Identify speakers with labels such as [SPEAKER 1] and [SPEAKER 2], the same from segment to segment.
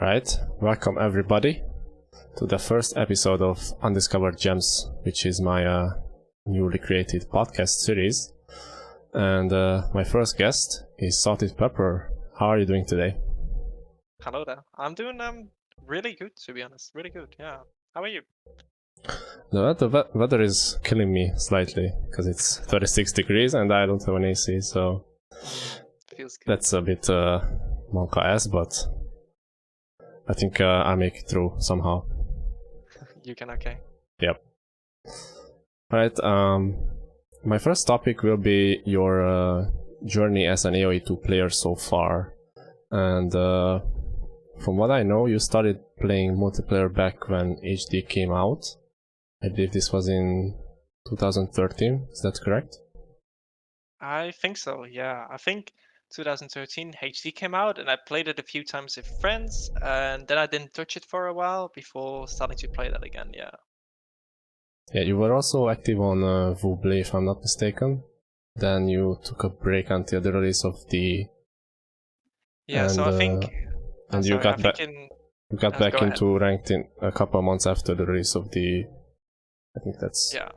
[SPEAKER 1] Right, welcome everybody to the first episode of Undiscovered Gems, which is my newly created podcast series. And my first guest is Salted Pepper. How are you doing today?
[SPEAKER 2] Hello there. I'm doing really good, to be honest. Really good. Yeah. How are you?
[SPEAKER 1] The weather is killing me slightly because it's 36 degrees and I don't have an AC, so
[SPEAKER 2] Feels good.
[SPEAKER 1] that's a bit monka-ass, but I think I'll make it through somehow.
[SPEAKER 2] You can okay.
[SPEAKER 1] Yep. Alright, my first topic will be your journey as an AoE2 player so far. And from what I know, you started playing multiplayer back when HD came out. I believe this was in 2013, is that correct?
[SPEAKER 2] I think so, yeah. I think 2013 HD came out and I played it a few times with friends and then I didn't touch it for a while before starting to play that again, yeah.
[SPEAKER 1] Yeah, you were also active on Voobly, if I'm not mistaken. Then you took a break until the release of the...
[SPEAKER 2] Yeah, so I think
[SPEAKER 1] and you
[SPEAKER 2] sorry, I
[SPEAKER 1] got
[SPEAKER 2] think
[SPEAKER 1] back
[SPEAKER 2] go ahead.
[SPEAKER 1] into ranked in a couple of months after the release of the... I think that's...
[SPEAKER 2] Yeah.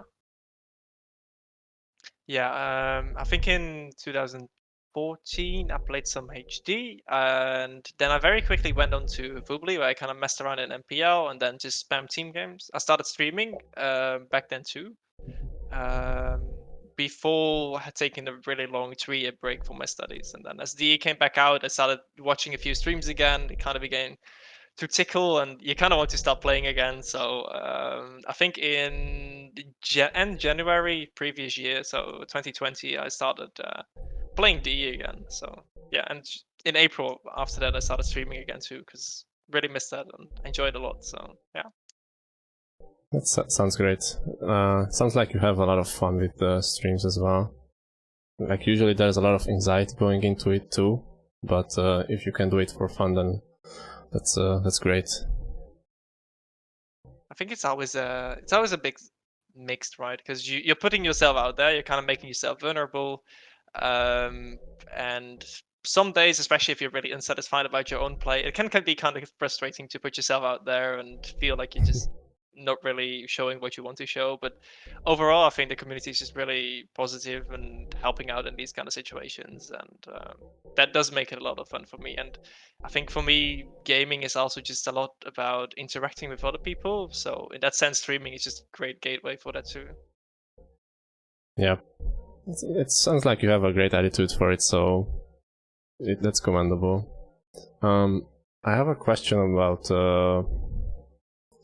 [SPEAKER 2] Yeah, I think in 2014 I played some HD, and then I very quickly went on to Voobly where I kind of messed around in MPL and then just spam team games. I started streaming back then too. Um, Before I had taken a really long 3-year break for my studies, and then as DE came back out, I started watching a few streams again. It kind of began to tickle and you kind of want to start playing again. So I think in end January previous year, so 2020, I started playing DE again. So yeah, and in April after that, I started streaming again too because really missed that and enjoyed a lot. So yeah.
[SPEAKER 1] That sounds great. Sounds like you have a lot of fun with the streams as well. Like usually there's a lot of anxiety going into it too, but if you can do it for fun, then that's great.
[SPEAKER 2] I think it's always a big mixed, right? Because you're putting yourself out there, you're kind of making yourself vulnerable, and some days, especially if you're really unsatisfied about your own play, it can be kind of frustrating to put yourself out there and feel like you're just not really showing what you want to show. But overall, I think the community is just really positive and helping out in these kind of situations, and that does make it a lot of fun for me. And I think for me, gaming is also just a lot about interacting with other people. So in that sense, streaming is just a great gateway for that too.
[SPEAKER 1] Yeah, it sounds like you have a great attitude for it, so that's commendable. I have a question about.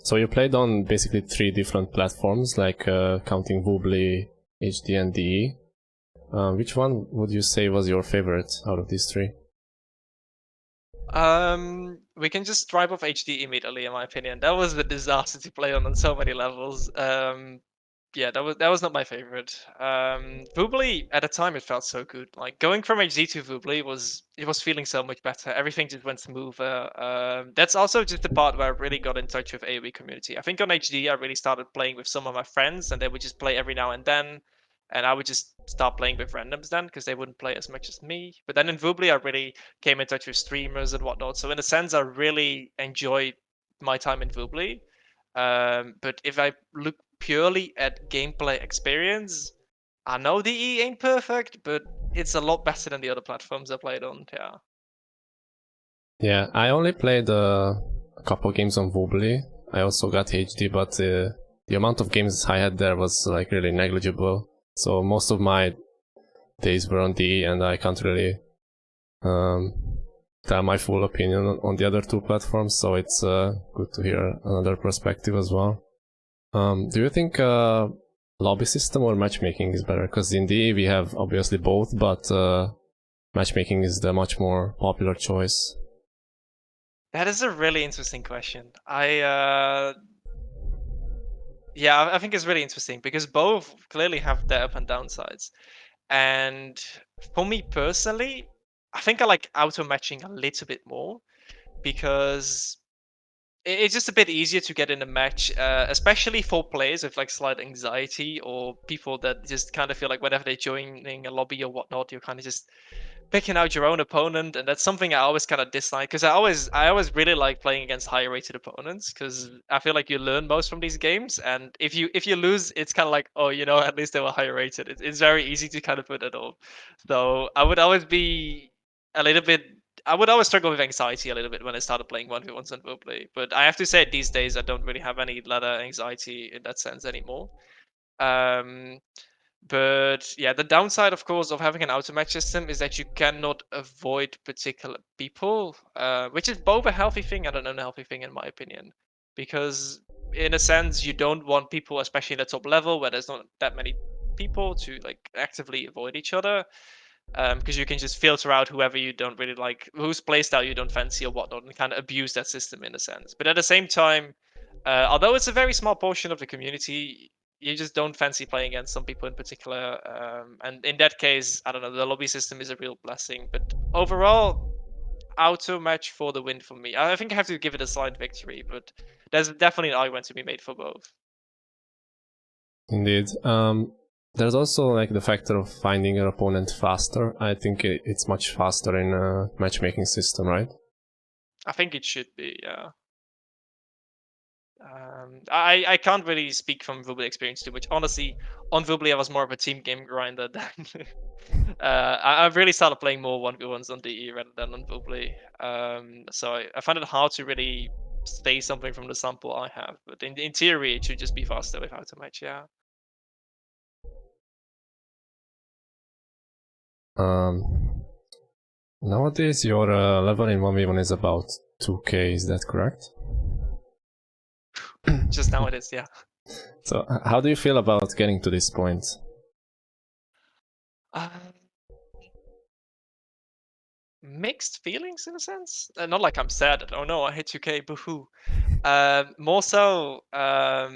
[SPEAKER 1] So you played on basically 3 different platforms, like counting Woobly, HD, and DE. Which one would you say was your favorite out of these 3?
[SPEAKER 2] We can just stripe off HD immediately, in my opinion. That was a disaster to play on so many levels. Yeah, that was not my favorite. Voobly at the time it felt so good. Like going from HD to Voobly was feeling so much better. Everything just went smoother. That's also just the part where I really got in touch with AoE community. I think on HD I really started playing with some of my friends, and they would just play every now and then, and I would just start playing with randoms then because they wouldn't play as much as me. But then in Voobly I really came in touch with streamers and whatnot. So in a sense, I really enjoyed my time in Voobly. But if I look purely at gameplay experience, I know DE ain't perfect, but it's a lot better than the other platforms I played on. Yeah.
[SPEAKER 1] Yeah, I only played a couple games on Woobly. I also got HD, but the amount of games I had there was like really negligible. So most of my days were on DE, and I can't really um, tell my full opinion on the other 2 platforms. So it's good to hear another perspective as well. Do you think lobby system or matchmaking is better? Because in DE we have obviously both, but matchmaking is the much more popular choice.
[SPEAKER 2] That is a really interesting question. Yeah, I think it's really interesting because both clearly have their up and downsides. And for me personally, I think I like auto matching a little bit more because it's just a bit easier to get in a match, especially for players with like slight anxiety or people that just kind of feel like whenever they're joining a lobby or whatnot, you're kind of just picking out your own opponent, and that's something I always kind of dislike because I always really like playing against higher rated opponents because I feel like you learn most from these games, and if you lose, it's kind of like, oh, at least they were higher rated. It's very easy to kind of put it off. So I would always be a little bit. I would always struggle with anxiety a little bit when I started playing 1v1s and play. But I have to say, these days I don't really have any ladder anxiety in that sense anymore. Um, but yeah, the downside, of course, of having an auto match system is that you cannot avoid particular people, which is both a healthy thing and an unhealthy thing, in my opinion. Because in a sense, you don't want people, especially in the top level where there's not that many people, to like actively avoid each other. Because you can just filter out whoever you don't really like, whose playstyle you don't fancy or whatnot, and kind of abuse that system in a sense. But at the same time, although it's a very small portion of the community, you just don't fancy playing against some people in particular. And in that case, I don't know, the lobby system is a real blessing. But overall, auto match for the win for me. I think I have to give it a slight victory, but there's definitely an argument to be made for both.
[SPEAKER 1] Indeed. There's also like the factor of finding your opponent faster. I think it's much faster in a matchmaking system, right?
[SPEAKER 2] I think it should be, yeah. I can't really speak from Vubli experience too much. Honestly, on Vubli, I was more of a team game grinder than. I've really started playing more 1v1s on DE rather than on Vubli. So I find it hard to really say something from the sample I have. But in theory, it should just be faster without a match, yeah.
[SPEAKER 1] Nowadays, your level in 1v1 is about 2k, is that correct?
[SPEAKER 2] Just now it is, yeah.
[SPEAKER 1] So, how do you feel about getting to this point?
[SPEAKER 2] Um, Mixed feelings in a sense. Not like I'm sad. Oh no, I hit 2K. Boohoo. More so, there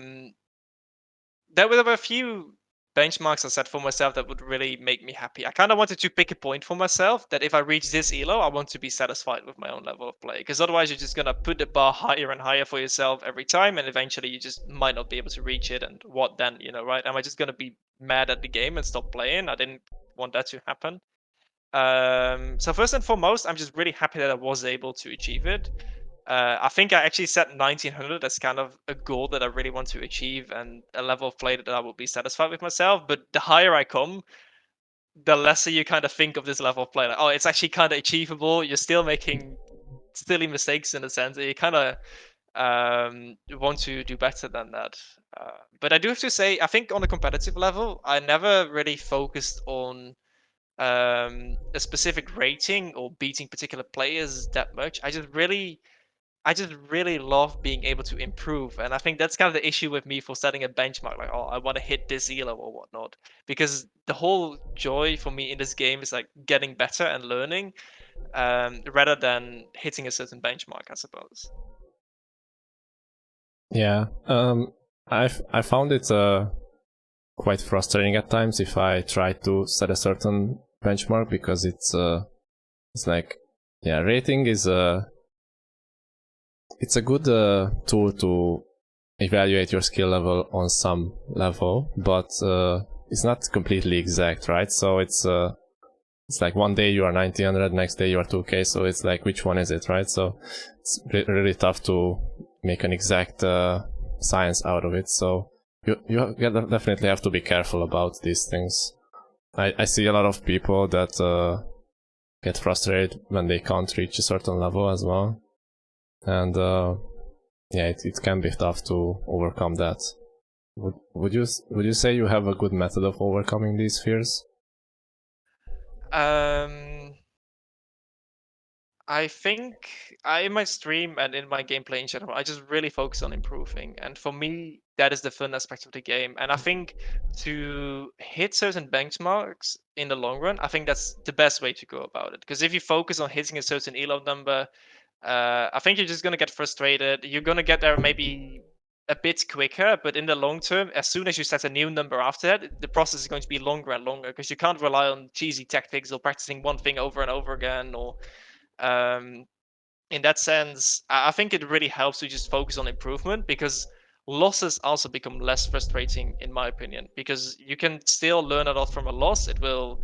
[SPEAKER 2] were a few benchmarks I set for myself that would really make me happy. I kind of wanted to pick a point for myself that if I reach this elo, I want to be satisfied with my own level of play. Because otherwise, you're just gonna put the bar higher and higher for yourself every time, and eventually you just might not be able to reach it. And what then? Right? Am I just gonna be mad at the game and stop playing? I didn't want that to happen. So first and foremost, I'm just really happy that I was able to achieve it. I think I actually set 1900 as kind of a goal that I really want to achieve and a level of play that I will be satisfied with myself. But the higher I come, the lesser you kind of think of this level of play. Like, oh, it's actually kind of achievable. You're still making silly mistakes in a sense. You kind of want to do better than that. But I do have to say, I think on a competitive level, I never really focused on a specific rating or beating particular players that much. I just really love being able to improve, and I think that's kind of the issue with me for setting a benchmark. Like, oh, I want to hit this elo or whatnot, because the whole joy for me in this game is like getting better and learning, rather than hitting a certain benchmark, I suppose.
[SPEAKER 1] Yeah, I found it quite frustrating at times if I try to set a certain benchmark because it's like, yeah, rating is it's a good tool to evaluate your skill level on some level, but it's not completely exact, right? So it's like one day you are 1900, next day you are 2k, so it's like, which one is it, right? So it's really tough to make an exact science out of it. So you definitely have to be careful about these things. I see a lot of people that get frustrated when they can't reach a certain level as well, and yeah, it can be tough to overcome that. Would you say you have a good method of overcoming these fears?
[SPEAKER 2] Um, I think in my stream and in my gameplay in general, I just really focus on improving. And for me, that is the fun aspect of the game. And I think to hit certain benchmarks in the long run, I think that's the best way to go about it. Because if you focus on hitting a certain elo number, I think you're just going to get frustrated. You're going to get there maybe a bit quicker, but in the long term, as soon as you set a new number after that, the process is going to be longer and longer because you can't rely on cheesy tactics or practicing one thing over and over again, or um, in that sense, I think it really helps to just focus on improvement, because losses also become less frustrating, in my opinion, because you can still learn a lot from a loss. It will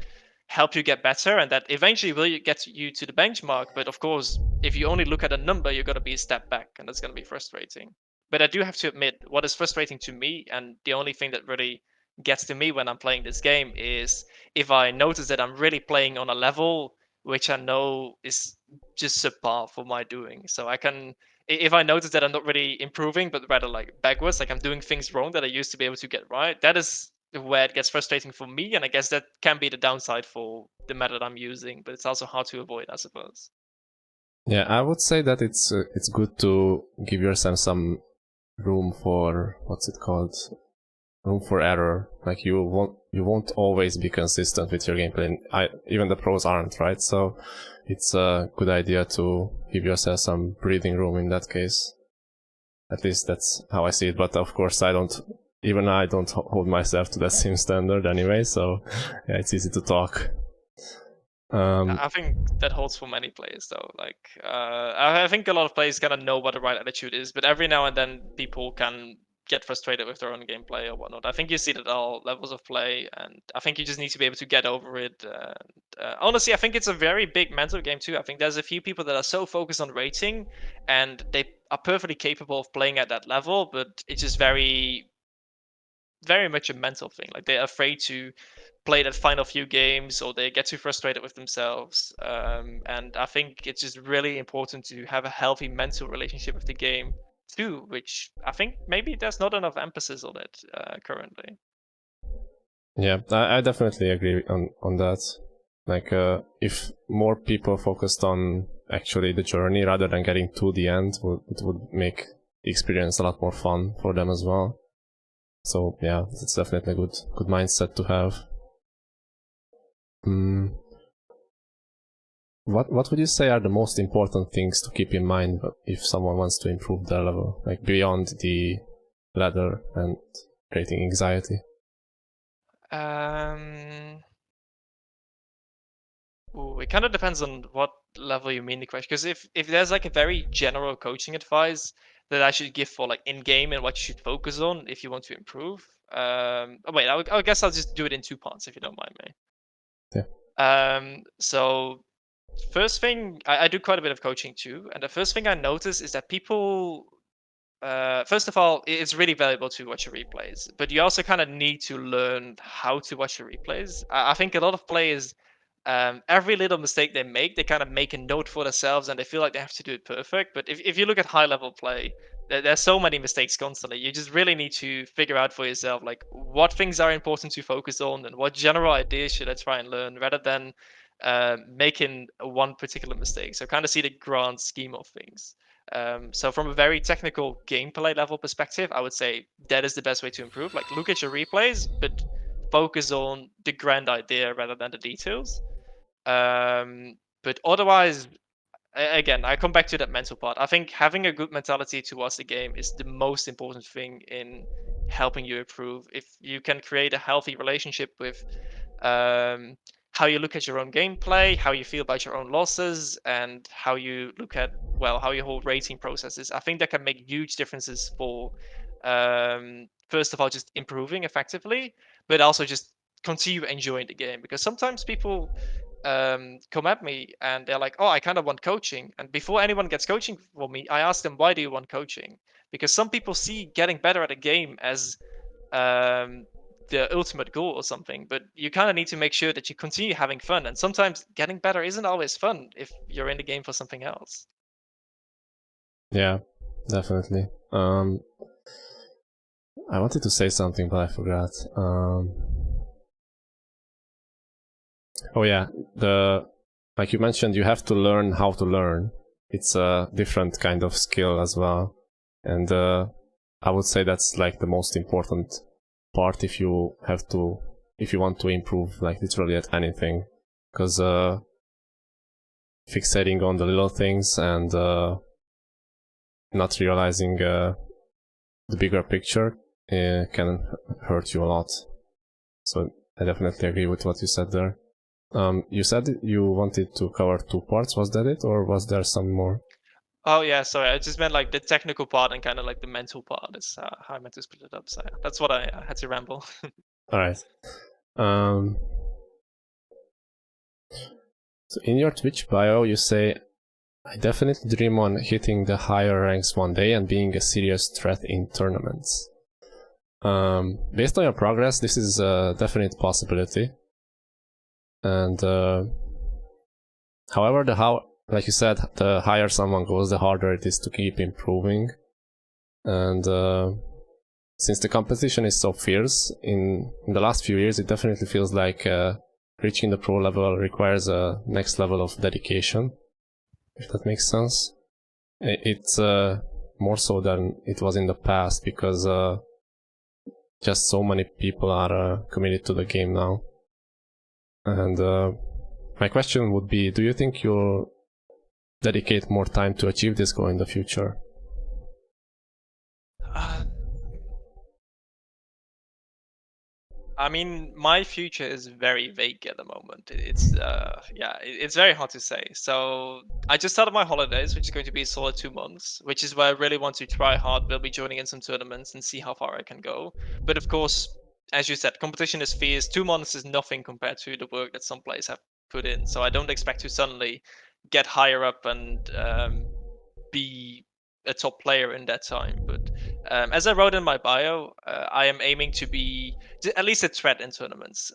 [SPEAKER 2] help you get better, and that eventually will get you to the benchmark. But of course, if you only look at a number, you're going to be a step back, and that's going to be frustrating. But I do have to admit, what is frustrating to me, and the only thing that really gets to me when I'm playing this game, is if I notice that I'm really playing on a level which I know is just subpar for my doing. So I can, if I notice that I'm not really improving, but rather like backwards, like I'm doing things wrong that I used to be able to get right, that is where it gets frustrating for me. And I guess that can be the downside for the method I'm using, but it's also hard to avoid, I suppose.
[SPEAKER 1] Yeah, I would say that it's good to give yourself some room for what's it called? Room for error. Like you won't always be consistent with your gameplay. Even the pros aren't, right? So it's a good idea to give yourself some breathing room in that case. At least that's how I see it. But of course, I don't hold myself to that same standard anyway. So yeah, it's easy to talk.
[SPEAKER 2] I think that holds for many players, though. Like, I think a lot of players kind of know what the right attitude is, but every now and then people can get frustrated with their own gameplay or whatnot. I think you see that at all levels of play, and I think you just need to be able to get over it. Honestly, I think it's a very big mental game too. I think there's a few people that are so focused on rating, and they are perfectly capable of playing at that level, but it's just very much a mental thing. Like, they're afraid to play that final few games, or they get too frustrated with themselves. And I think it's just really important to have a healthy mental relationship with the game too, which I think maybe there's not enough emphasis on it currently.
[SPEAKER 1] Yeah, I definitely agree on that. Like, if more people focused on actually the journey rather than getting to the end, it would make the experience a lot more fun for them as well. So yeah, it's definitely a good mindset to have. What would you say are the most important things to keep in mind if someone wants to improve their level, like beyond the ladder and creating anxiety?
[SPEAKER 2] Um, it kind of depends on what level you mean the question. Because if there's like a very general coaching advice that I should give for like in game and what you should focus on if you want to improve. Oh wait, I guess I'll just do it in two parts if you don't mind me.
[SPEAKER 1] Yeah.
[SPEAKER 2] So first thing, I do quite a bit of coaching too, and the first thing I notice is that people, first of all, it's really valuable to watch your replays, but you also kind of need to learn how to watch your replays. I think a lot of players, every little mistake they make, they kind of make a note for themselves, and they feel like they have to do it perfect. But if you look at high level play, there's so many mistakes constantly. You just really need to figure out for yourself, like, what things are important to focus on, and what general ideas should I try and learn, rather than making one particular mistake. So kind of see the grand scheme of things. So from a very technical gameplay level perspective, I would say that is the best way to improve. Like, look at your replays, but focus on the grand idea rather than the details. But otherwise, again, I come back to that mental part. I think having a good mentality towards the game is the most important thing in helping you improve. If you can create a healthy relationship with um, how you look at your own gameplay, how you feel about your own losses, and how you look at, well, how your whole rating process is, I think that can make huge differences for, first of all, just improving effectively, but also just continue enjoying the game. Because sometimes people come at me and they're like, "Oh, I kind of want coaching." And before anyone gets coaching for me, I ask them, "Why do you want coaching?" Because some people see getting better at a game as um, the ultimate goal or something, but you kind of need to make sure that you continue having fun. And sometimes getting better isn't always fun if you're in the game for something else.
[SPEAKER 1] Yeah, definitely. I wanted to say something, but I forgot. Oh yeah, the like you mentioned, you have to learn how to learn. It's a different kind of skill as well, and I would say that's like the most important part if you want to improve, like literally at anything, because fixating on the little things and not realizing the bigger picture can hurt you a lot. So I definitely agree with what you said there. You said you wanted to cover two parts. Was that it, or was there some more?
[SPEAKER 2] Oh yeah, sorry. I just meant like the technical part and kind of like the mental part is how I meant to split it up. So yeah, that's what I had to ramble.
[SPEAKER 1] All right. So in your Twitch bio, you say, "I definitely dream on hitting the higher ranks one day and being a serious threat in tournaments." Based on your progress, this is a definite possibility. And however, like you said, the higher someone goes, the harder it is to keep improving. And since the competition is so fierce, in the last few years, it definitely feels like reaching the pro level requires a next level of dedication, if that makes sense. It's more so than it was in the past, because just so many people are committed to the game now. And my question would be, do you think you'll dedicate more time to achieve this goal in the future?
[SPEAKER 2] I mean, my future is very vague at the moment. It's yeah, it's very hard to say. So I just started my holidays, which is going to be a solid 2 months, which is where I really want to try hard. We'll be joining in some tournaments and see how far I can go. But of course, as you said, competition is fierce. 2 months is nothing compared to the work that some players have put in. So I don't expect to suddenly get higher up and be a top player in that time. But as I wrote in my bio, I am aiming to be at least a threat in tournaments.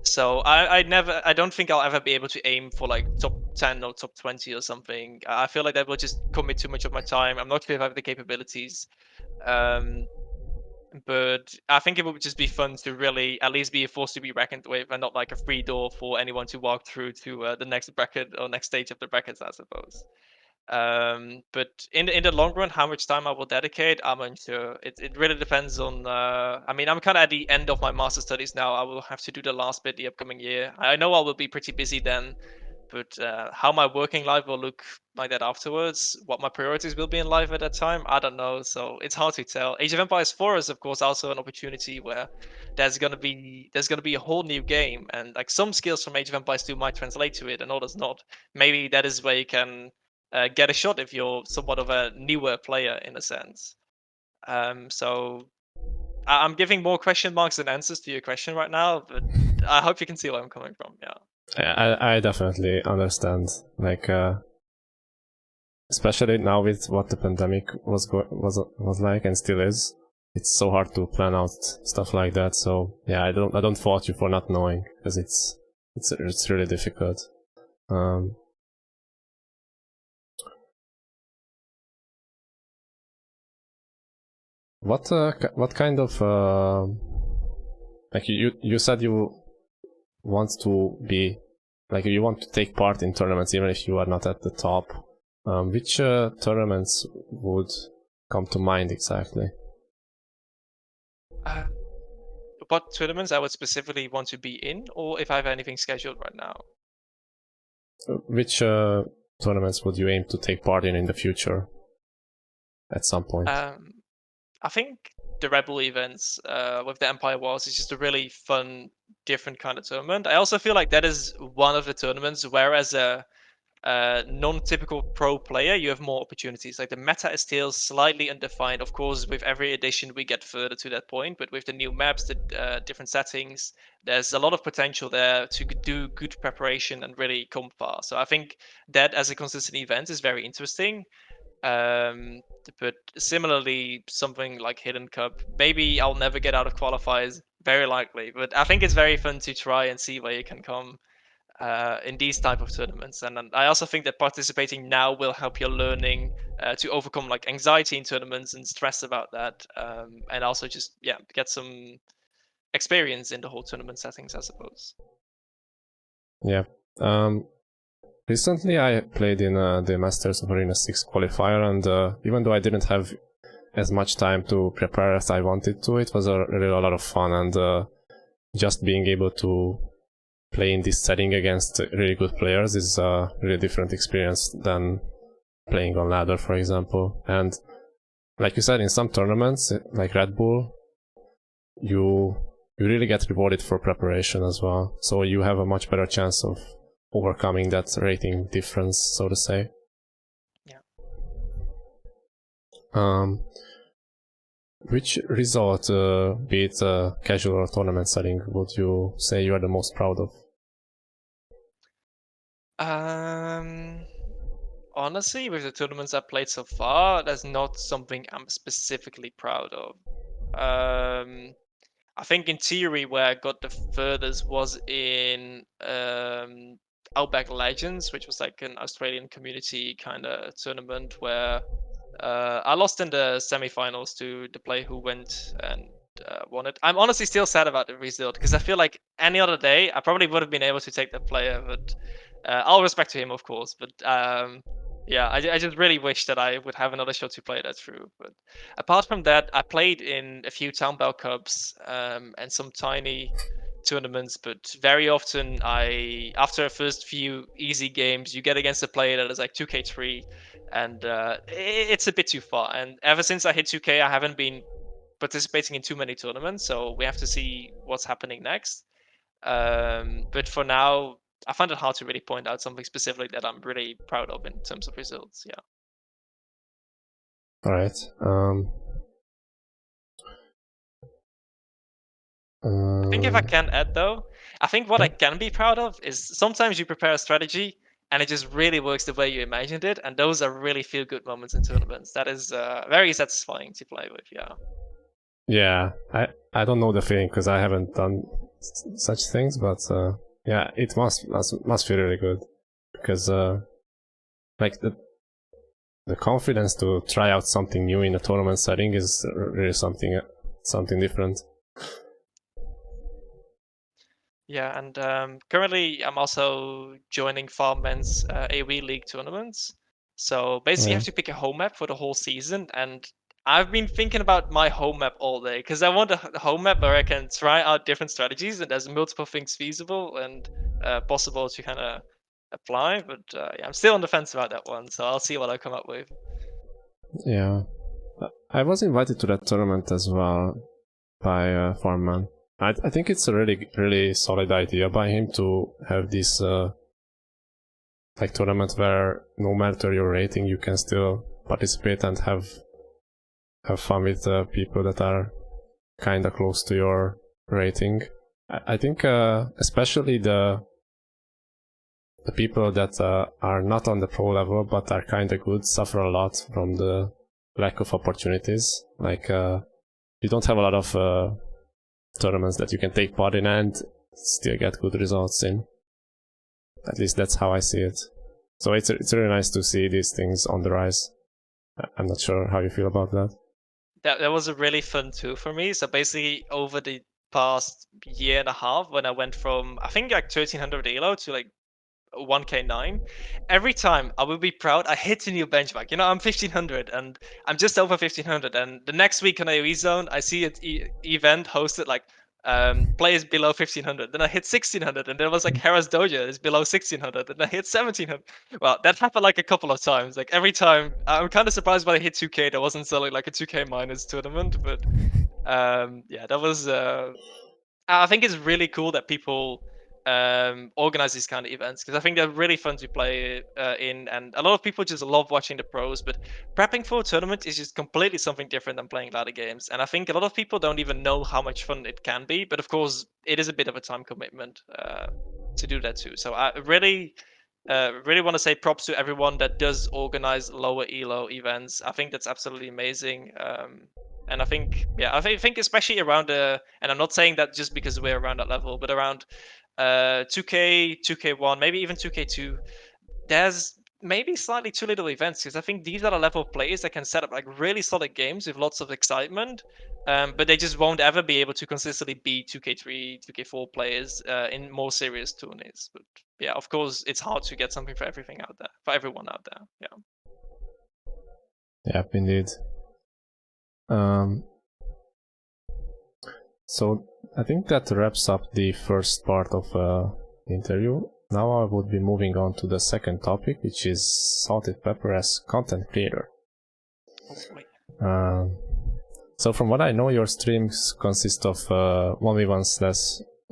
[SPEAKER 2] So I don't think I'll ever be able to aim for like top 10 or top 20 or something. I feel like that will just commit too much of my time. I'm not sure if I have the capabilities. Um, but I think it would just be fun to really at least be a force to be reckoned with, and not like a free door for anyone to walk through to the next bracket or next stage of the brackets, I suppose. But in the long run, how much time I will dedicate, I'm unsure. It really depends on. I mean, I'm kind of at the end of my master studies now. I will have to do the last bit the upcoming year. I know I will be pretty busy then, but how my working life will look like that afterwards, what my priorities will be in life at that time, I don't know. So it's hard to tell. Age of Empires 4 is of course also an opportunity where there's gonna be a whole new game, and like some skills from Age of Empires 2 might translate to it, and others not. Maybe that is where you can get a shot if you're somewhat of a newer player in a sense. So I'm giving more question marks than answers to your question right now, but I hope you can see where I'm coming from. Yeah.
[SPEAKER 1] I definitely understand. Like, especially now with what the pandemic was like and still is, it's so hard to plan out stuff like that. So yeah, I don't fault you for not knowing, because it's really difficult. Um, what kind of like you said you want to be, like, you want to take part in tournaments even if you are not at the top. Which tournaments would come to mind exactly?
[SPEAKER 2] Uh, what tournaments I would specifically want to be in, or if I have anything scheduled right now?
[SPEAKER 1] Which tournaments would you aim to take part in the future at some point?
[SPEAKER 2] I think the Rebel events with the Empire Wars is just a really fun, different kind of tournament. I also feel like that is one of the tournaments where, as a non-typical pro player, you have more opportunities. Like the meta is still slightly undefined. Of course, with every edition, we get further to that point. But with the new maps, the different settings, there's a lot of potential there to do good preparation and really come far. So I think that as a consistent event is very interesting. Um, but similarly, something like Hidden Cup, maybe I'll never get out of qualifiers, very likely. But I think it's very fun to try and see where you can come in these type of tournaments. And I also think that participating now will help your learning to overcome like anxiety in tournaments and stress about that, and also just get some experience in the whole tournament settings, I suppose.
[SPEAKER 1] Yeah. Recently, I played in the Masters of Arena 6 qualifier, and even though I didn't have as much time to prepare as I wanted to, it was really a lot of fun, and just being able to play in this setting against really good players is a really different experience than playing on ladder, for example. And like you said, in some tournaments, like Red Bull, you really get rewarded for preparation as well. So you have a much better chance of overcoming that rating difference, so to say.
[SPEAKER 2] Yeah.
[SPEAKER 1] Which result, be it casual or tournament setting, would you say you are the most proud of?
[SPEAKER 2] Honestly, with the tournaments I played so far, that's not something I'm specifically proud of. I think in theory where I got the furthest was in Outback Legends, which was like an Australian community kind of tournament where I lost in the semi-finals to the player who went and won it. I'm honestly still sad about the result because I feel like any other day I probably would have been able to take that player, but all respect to him, of course. But yeah, I just really wish that I would have another shot to play that through. But apart from that, I played in a few Town Bell Cups and some tiny tournaments, but very often after a first few easy games, you get against a player that is like 2k3 and it's a bit too far. And ever since I hit 2K, I haven't been participating in too many tournaments, so we have to see what's happening next. But for now, I find it hard to really point out something specific that I'm really proud of in terms of results. Yeah.
[SPEAKER 1] All right.
[SPEAKER 2] I think if I can add though, I think what I
[SPEAKER 1] Yeah.
[SPEAKER 2] can be proud of is sometimes you prepare a strategy and it just really works the way you imagined it, and those are really feel good moments in tournaments. That is very satisfying to play with. Yeah.
[SPEAKER 1] Yeah, I don't know the feeling because I haven't done such things, but yeah, it must feel really good because like the confidence to try out something new in a tournament setting is really something different.
[SPEAKER 2] Yeah, and currently I'm also joining Farmman's AoE League tournaments. So basically, you
[SPEAKER 1] Yeah,
[SPEAKER 2] have to pick a home map for the whole season, and I've been thinking about my home map all day because I want a home map where I can try out different strategies and there's multiple things feasible and possible to kind of apply. But yeah, I'm still on the fence about that one, so I'll see what I come up with.
[SPEAKER 1] yeah. I was invited to that tournament as well by Farman. I think it's a really solid idea by him to have this like tournament where no matter your rating, you can still participate and have fun with people that are kind of close to your rating. I think especially the people that are not on the pro level but are kind of good suffer a lot from the lack of opportunities. Like you don't have a lot of tournaments that you can take part in and still get good results in. At least that's how I see it. So it's really nice to see these things on the rise. I'm not sure how you feel about that.
[SPEAKER 2] That was a really fun tour for me. So basically, over the past year and a half, when I went from I think like 1300 elo to like 1k9, every time I would be proud I hit a new benchmark. You know, I'm 1500 and I'm just over 1500, and the next week on AoE Zone I see an event hosted like players below 1500, then I hit 1600, and there was like Hera's Dojo is below 1600, and I hit 1700. Well, that happened like a couple of times. Like every time I'm kind of surprised when I hit 2k there wasn't selling like a 2k minus tournament, but yeah, that was I think it's really cool that people organize these kind of events because I think they're really fun to play in, and a lot of people just love watching the pros. But prepping for a tournament is just completely something different than playing ladder games, and I think a lot of people don't even know how much fun it can be. But of course, it is a bit of a time commitment to do that too. So I really want to say props to everyone that does organize lower elo events. I think that's absolutely amazing. And I think, yeah, think especially around and I'm not saying that just because we're around that level, but around 2K, 2K1, maybe even 2K2, there's maybe slightly too little events because I think these are the level of players that can set up like really solid games with lots of excitement, but they just won't ever be able to consistently beat 2K3, 2K4 players in more serious tourneys. But yeah, of course, it's hard to get something for everything out there, for everyone out there. Yeah.
[SPEAKER 1] Yep, indeed. Um, so I think that wraps up the first part of the interview. Now I would be moving on to the second topic, which is salted pepper as content creator.
[SPEAKER 2] Hopefully.
[SPEAKER 1] So from what I know, your streams consist of 1v1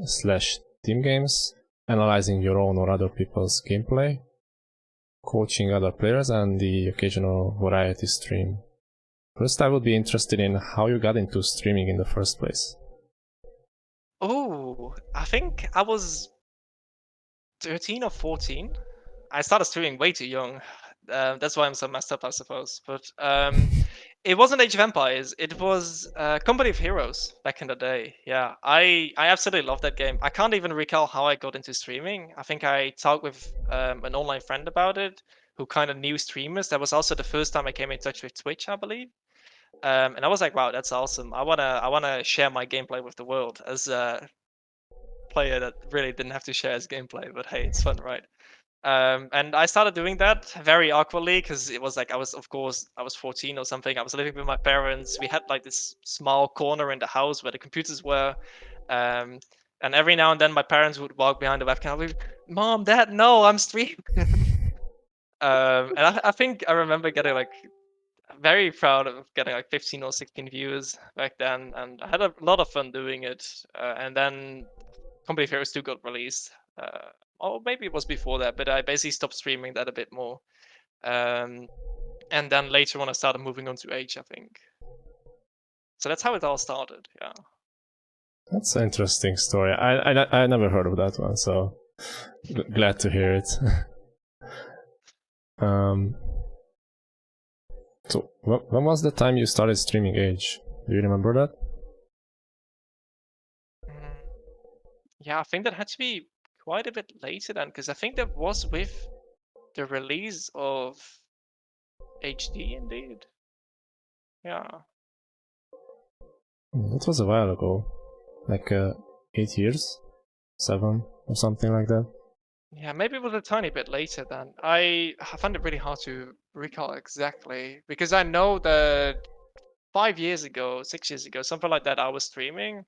[SPEAKER 1] slash team games, analyzing your own or other people's gameplay, coaching other players, and the occasional variety stream. First, I would be interested in how you got into streaming in the first place.
[SPEAKER 2] Oh, I think I was 13 or 14. I started streaming way too young. That's why I'm so messed up, I suppose. But it wasn't Age of Empires. It was Company of Heroes back in the day. Yeah, I absolutely love that game. I can't even recall how I got into streaming. I think I talked with an online friend about it, who kind of knew streamers. That was also the first time I came in touch with Twitch, I believe. And I was like, wow, that's awesome. I wanna share my gameplay with the world as a player that really didn't have to share his gameplay. But hey, it's fun, right? And I started doing that very awkwardly because it was like of course, I was 14 or something. I was living with my parents. We had like this small corner in the house where the computers were. Um, and every now and then, my parents would walk behind the webcam. I'd be like, Mom, Dad, no, I'm streaming. And I think I remember getting like very proud of getting like 15 or 16 viewers back then, and I had a lot of fun doing it. And then Company of Heroes 2 got released. Or maybe it was before that, but I basically stopped streaming that a bit more. Um, and then later on, I started moving on to Age, I think. So that's how it all started. Yeah.
[SPEAKER 1] That's an interesting story. I never heard of that one, so glad to hear it. um, so when was the time you started streaming Age? Do you remember that?
[SPEAKER 2] Mm, yeah, I think that had to be quite a bit later then, because I think that was with the release of HD, indeed. Yeah.
[SPEAKER 1] It was a while ago, like 8 years, 7 or something like that.
[SPEAKER 2] Yeah, maybe it was a tiny bit later then. I find it really hard to recall exactly because I know that 5 years ago, 6 years ago, something like that, I was streaming.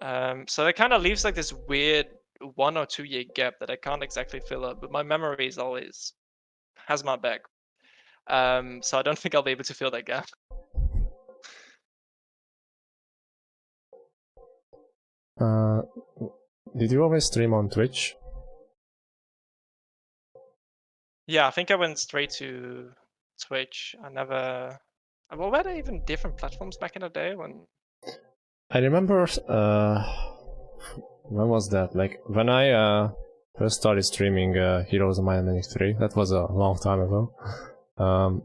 [SPEAKER 2] So it kind of leaves like this weird 1 or 2 year gap that I can't exactly fill up, but my memory is always has my back. So I don't think I'll be able to fill that gap.
[SPEAKER 1] Uh, did you always stream on Twitch?
[SPEAKER 2] Yeah, I think I went straight to Twitch. I never. Well, were there even different platforms back in the day when?
[SPEAKER 1] I remember. When was that? Like when I first started streaming Heroes of Might and Magic 3. That was a long time ago. Um,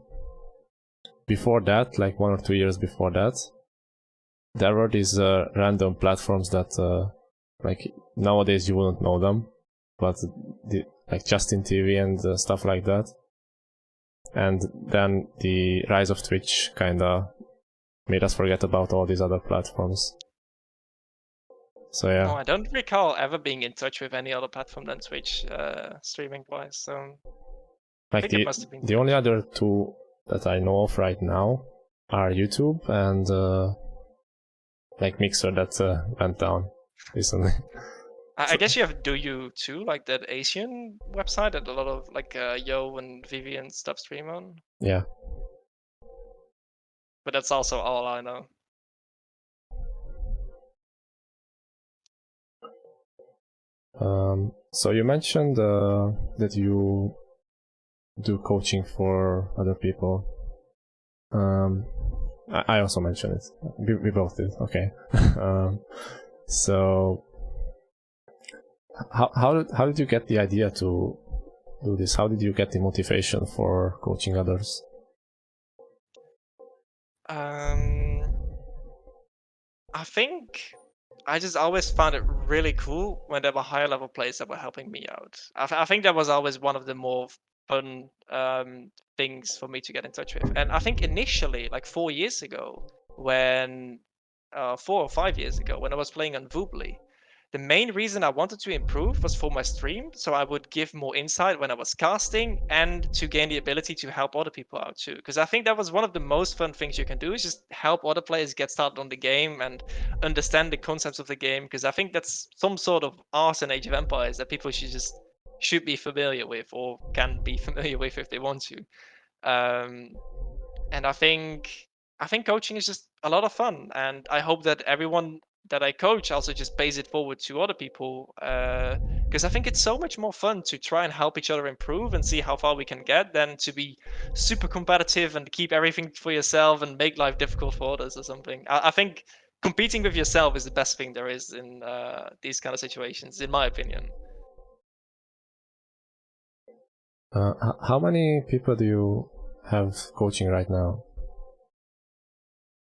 [SPEAKER 1] before that, like 1 or 2 years before that, there were these random platforms that, like nowadays you wouldn't know them, but like Justin TV and stuff like that. And then the rise of Twitch kinda made us forget about all these other platforms. So
[SPEAKER 2] No,
[SPEAKER 1] yeah,
[SPEAKER 2] I don't recall ever being in touch with any other platform than Twitch, streaming wise. So I
[SPEAKER 1] like
[SPEAKER 2] think it must have been
[SPEAKER 1] the only
[SPEAKER 2] Twitch.
[SPEAKER 1] other two that I know of right now are YouTube and like Mixer that went down recently.
[SPEAKER 2] I guess you have Do You too, like that Asian website that a lot of like Yo and Vivian stuff stream on.
[SPEAKER 1] Yeah.
[SPEAKER 2] But that's also all I know.
[SPEAKER 1] So you mentioned that you do coaching for other people. I also mentioned it. We both did. Okay. So how did you get the idea to do this? How did you get the motivation for coaching others?
[SPEAKER 2] Um, I think I just always found it really cool when there were higher level players that were helping me out. I think that was always one of the more fun things for me to get in touch with. And I think initially, like 4 years ago, when 4 or 5 years ago, when I was playing on Voobly, the main reason I wanted to improve was for my stream, so I would give more insight when I was casting and to gain the ability to help other people out too. Because I think that was one of the most fun things you can do is just help other players get started on the game and understand the concepts of the game. Because I think that's some sort of art in Age of Empires that people should be familiar with or can be familiar with if they want to. Um, and I think coaching is just a lot of fun, and I hope that everyone that I coach also just pays it forward to other people. because I think it's so much more fun to try and help each other improve and see how far we can get than to be super competitive and keep everything for yourself and make life difficult for others or something. I think competing with yourself is the best thing there is in these kind of situations, in my opinion.
[SPEAKER 1] How many people do you have coaching right now?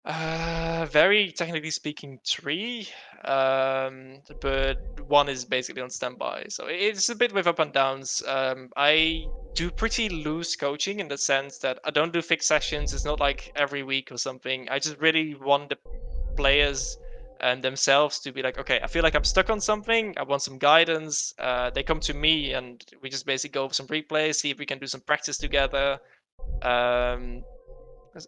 [SPEAKER 2] Very technically speaking, three. But one is basically on standby, so it's a bit with up and downs. I do pretty loose coaching in the sense that I don't do fixed sessions. It's not like every week or something. I just really want the players and themselves to be like, okay, I feel like I'm stuck on something. I want some guidance. They come to me, and we just basically go over some replays, see if we can do some practice together. Um,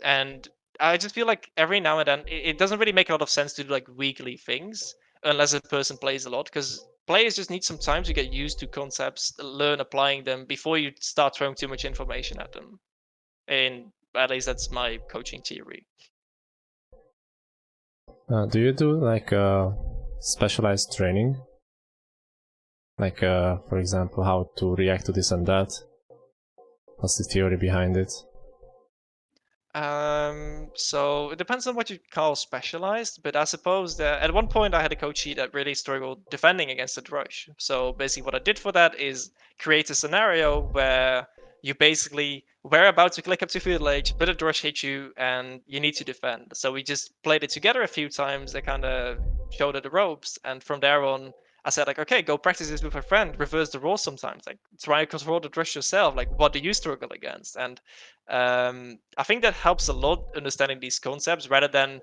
[SPEAKER 2] and I just feel like every now and then it doesn't really make a lot of sense to do like weekly things unless a person plays a lot, because players just need some time to get used to concepts, learn applying them before you start throwing too much information at them. And at least that's my coaching theory.
[SPEAKER 1] Do you do like specialized training? Like, for example, how to react to this and that? What's the theory behind it?
[SPEAKER 2] So it depends on what you call specialized, but I suppose that at one point I had a coachee that really struggled defending against the drush. So basically, what I did for that is create a scenario where you basically were about to click up to field age, but a drush hit you, and you need to defend. So we just played it together a few times. I kind of showed her the ropes, and from there on, I said like, okay, go practice this with a friend. Reverse the roles sometimes. Like try and control the drush yourself. Like what do you struggle against? And I think that helps a lot understanding these concepts rather than,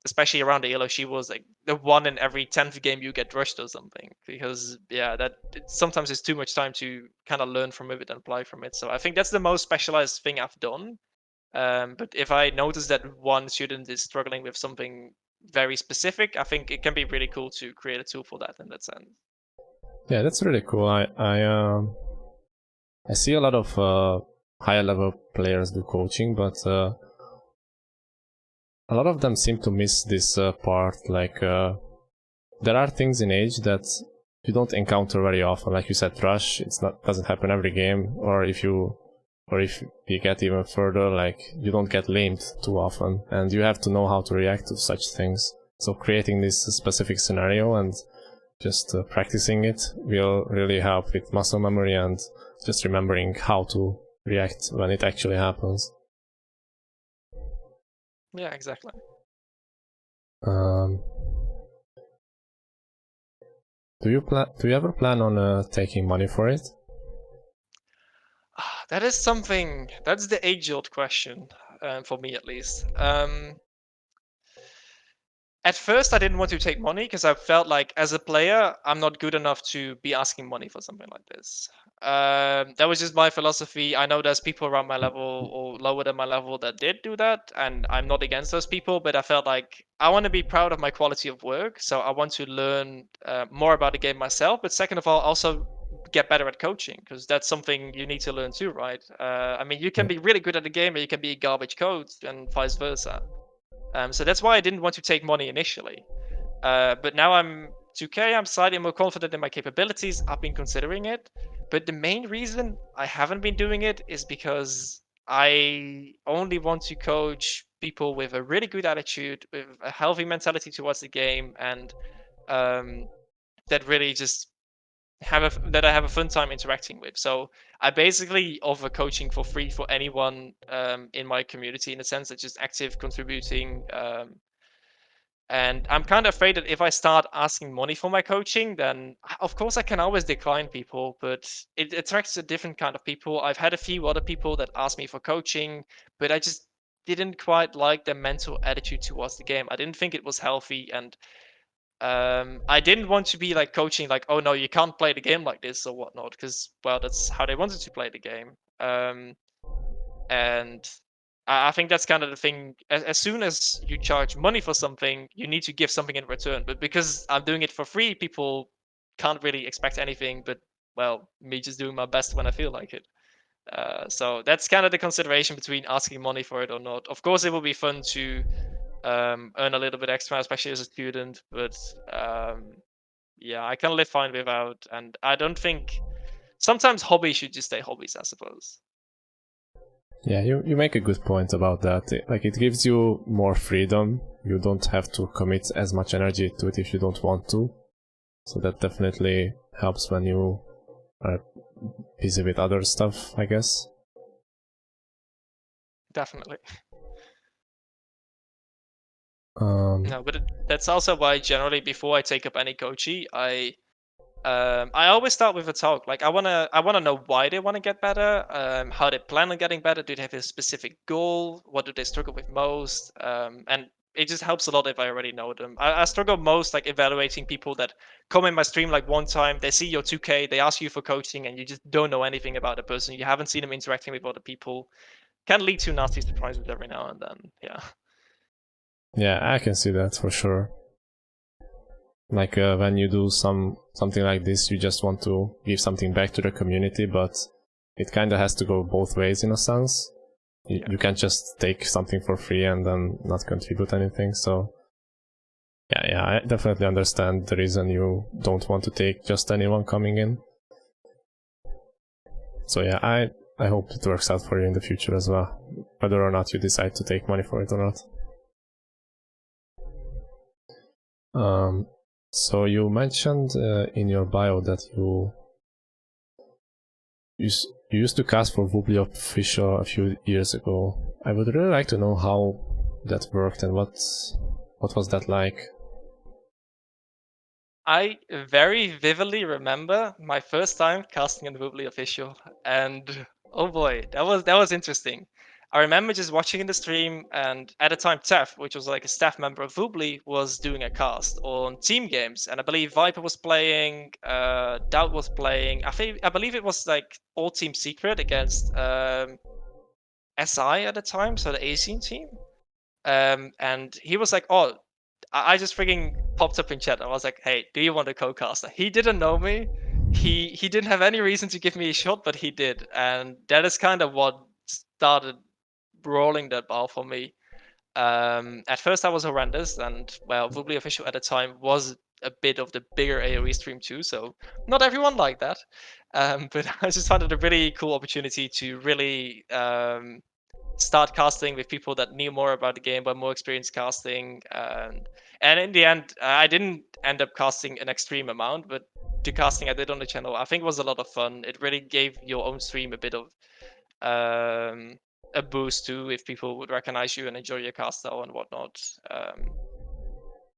[SPEAKER 2] especially around the elo, she was like the one in every 10th game you get rushed or something. Because yeah, sometimes it's too much time to kind of learn from it and apply from it. So I think that's the most specialized thing I've done. But if I notice that one student is struggling with something very specific, I think it can be really cool to create a tool for that in that sense.
[SPEAKER 1] Yeah, that's really cool. I see a lot of higher level players do coaching, but a lot of them seem to miss this part. Like, there are things in Age that you don't encounter very often. Like you said, rush. It's not doesn't happen every game. Or if you get even further, like you don't get lamed too often, and you have to know how to react to such things. So creating this specific scenario and just practicing it will really help with muscle memory and just remembering how to react when it actually happens.
[SPEAKER 2] Yeah, exactly.
[SPEAKER 1] Um, do you ever plan on taking money for it?
[SPEAKER 2] That is something. That's the age-old question, for me at least. At first, I didn't want to take money because I felt like as a player, I'm not good enough to be asking money for something like this. That was just my philosophy. I know there's people around my level or lower than my level that did do that, and I'm not against those people. But I felt like I want to be proud of my quality of work, so I want to learn more about the game myself. But second of all, also get better at coaching because that's something you need to learn too, right? I mean, you can
[SPEAKER 1] Yeah.
[SPEAKER 2] be really good at the game, or you can be a garbage coach, and vice versa. So that's why I didn't want to take money initially. But now I'm 2K, I'm slightly more confident in my capabilities. I've been considering it. But the main reason I haven't been doing it is because I only want to coach people with a really good attitude, with a healthy mentality towards the game, and um, that really just that I have a fun time interacting with. So I basically offer coaching for free for anyone in my community in a sense that just active contributing. And I'm kind of afraid that if I start asking money for my coaching, then of course I can always decline people, but it attracts a different kind of people. I've had a few other people that asked me for coaching, but I just didn't quite like their mental attitude towards the game. I didn't think it was healthy, and I didn't want to be like coaching, like, oh no, you can't play the game like this or whatnot, because well, that's how they wanted to play the game. And I think that's kind of the thing. As soon as you charge money for something, you need to give something in return. But because I'm doing it for free, people can't really expect anything. But well, me just doing my best when I feel like it. So that's kind of the consideration between asking money for it or not. Of course, it will be fun to earn a little bit extra, especially as a student. But yeah, I can live fine without, and I don't think sometimes hobbies should just stay hobbies, I suppose.
[SPEAKER 1] Yeah, you make a good point about that. Like, it gives you more freedom. You don't have to commit as much energy to it if you don't want to. So that definitely helps when you are busy with other stuff, I guess.
[SPEAKER 2] Definitely.
[SPEAKER 1] Um,
[SPEAKER 2] No, but that's also why generally before I take up any coaching, I always start with a talk. Like I wanna know why they want to get better, how they plan on getting better. Do they have a specific goal? What do they struggle with most? And it just helps a lot if I already know them. I struggle most like evaluating people that come in my stream like one time, they see your 2K, they ask you for coaching, and you just don't know anything about the person. You haven't seen them interacting with other people. Can lead to nasty surprises every now and then. Yeah.
[SPEAKER 1] yeah, I can see that for sure. Like, when you do something like this, you just want to give something back to the community, but it kind of has to go both ways in a sense.
[SPEAKER 2] Yeah.
[SPEAKER 1] You can't just take something for free and then not contribute anything. So yeah, I definitely understand the reason you don't want to take just anyone coming in. So yeah, I hope it works out for you in the future as well, whether or not you decide to take money for it or not. So you mentioned in your bio that you used to cast for Woobly Official a few years ago. I would really like to know how that worked and what was that like.
[SPEAKER 2] I very vividly remember my first time casting in the Woobly official, and oh boy, that was interesting. I remember just watching in the stream, and at the time, Tef, which was like a staff member of Woobly, was doing a cast on team games, and I believe Viper was playing, Doubt was playing. I believe it was like all team secret against SI at the time, so the Asian team. And he was like, "Oh, I just freaking popped up in chat. I was like, "Hey, do you want a co-caster?" He didn't know me. He didn't have any reason to give me a shot, but he did, and that is kind of what started rolling that ball for me. At first, I was horrendous, and well, Woobly official at the time was a bit of the bigger AOE stream too, so not everyone liked that. But I just found it a really cool opportunity to really start casting with people that knew more about the game but more experienced casting, and in the end I didn't end up casting an extreme amount, but the casting I did on the channel I think was a lot of fun. It really gave your own stream a bit of um, a boost too if people would recognize you and enjoy your cast style and whatnot.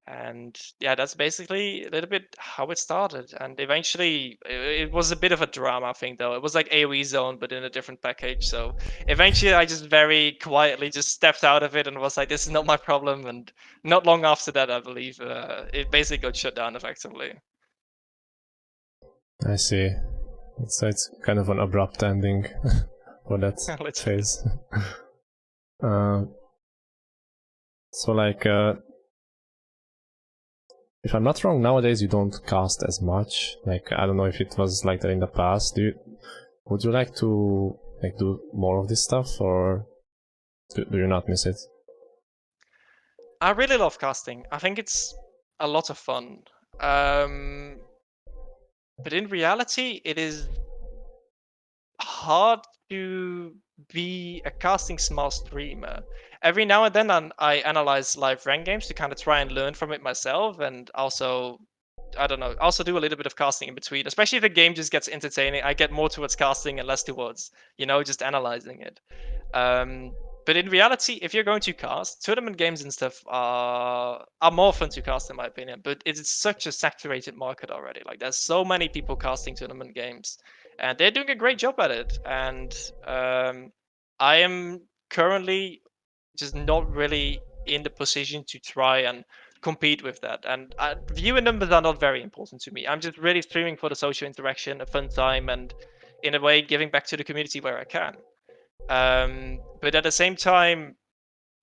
[SPEAKER 2] And yeah, that's basically a little bit how it started. And eventually, it was a bit of a drama thing, though. It was like AOE Zone, but in a different package. So eventually, I just very quietly just stepped out of it and was like, "This is not my problem." And not long after that, I believe it basically got shut down effectively.
[SPEAKER 1] I see. So it's kind of an abrupt ending for that
[SPEAKER 2] Literally.
[SPEAKER 1] phase. uh, so like, if I'm not wrong, nowadays you don't cast as much. Like, I don't know if it was like that in the past. Would you like to like do more of this stuff, or do you not miss it?
[SPEAKER 2] I really love casting. I think it's a lot of fun. Um, but in reality, it is hard to be a casting smart streamer. Every now and then I analyze live rank games to kind of try and learn from it myself, and also I don't know, also do a little bit of casting in between. Especially if the game just gets entertaining, I get more towards casting and less towards just analyzing it. Um, but in reality, if you're going to cast, tournament games and stuff are more fun to cast in my opinion. But it's such a saturated market already. Like there's so many people casting tournament games, and they're doing a great job at it. And I am currently just not really in the position to try and compete with that. And viewing numbers are not very important to me. I'm just really streaming for the social interaction, a fun time, and in a way giving back to the community where I can. But at the same time,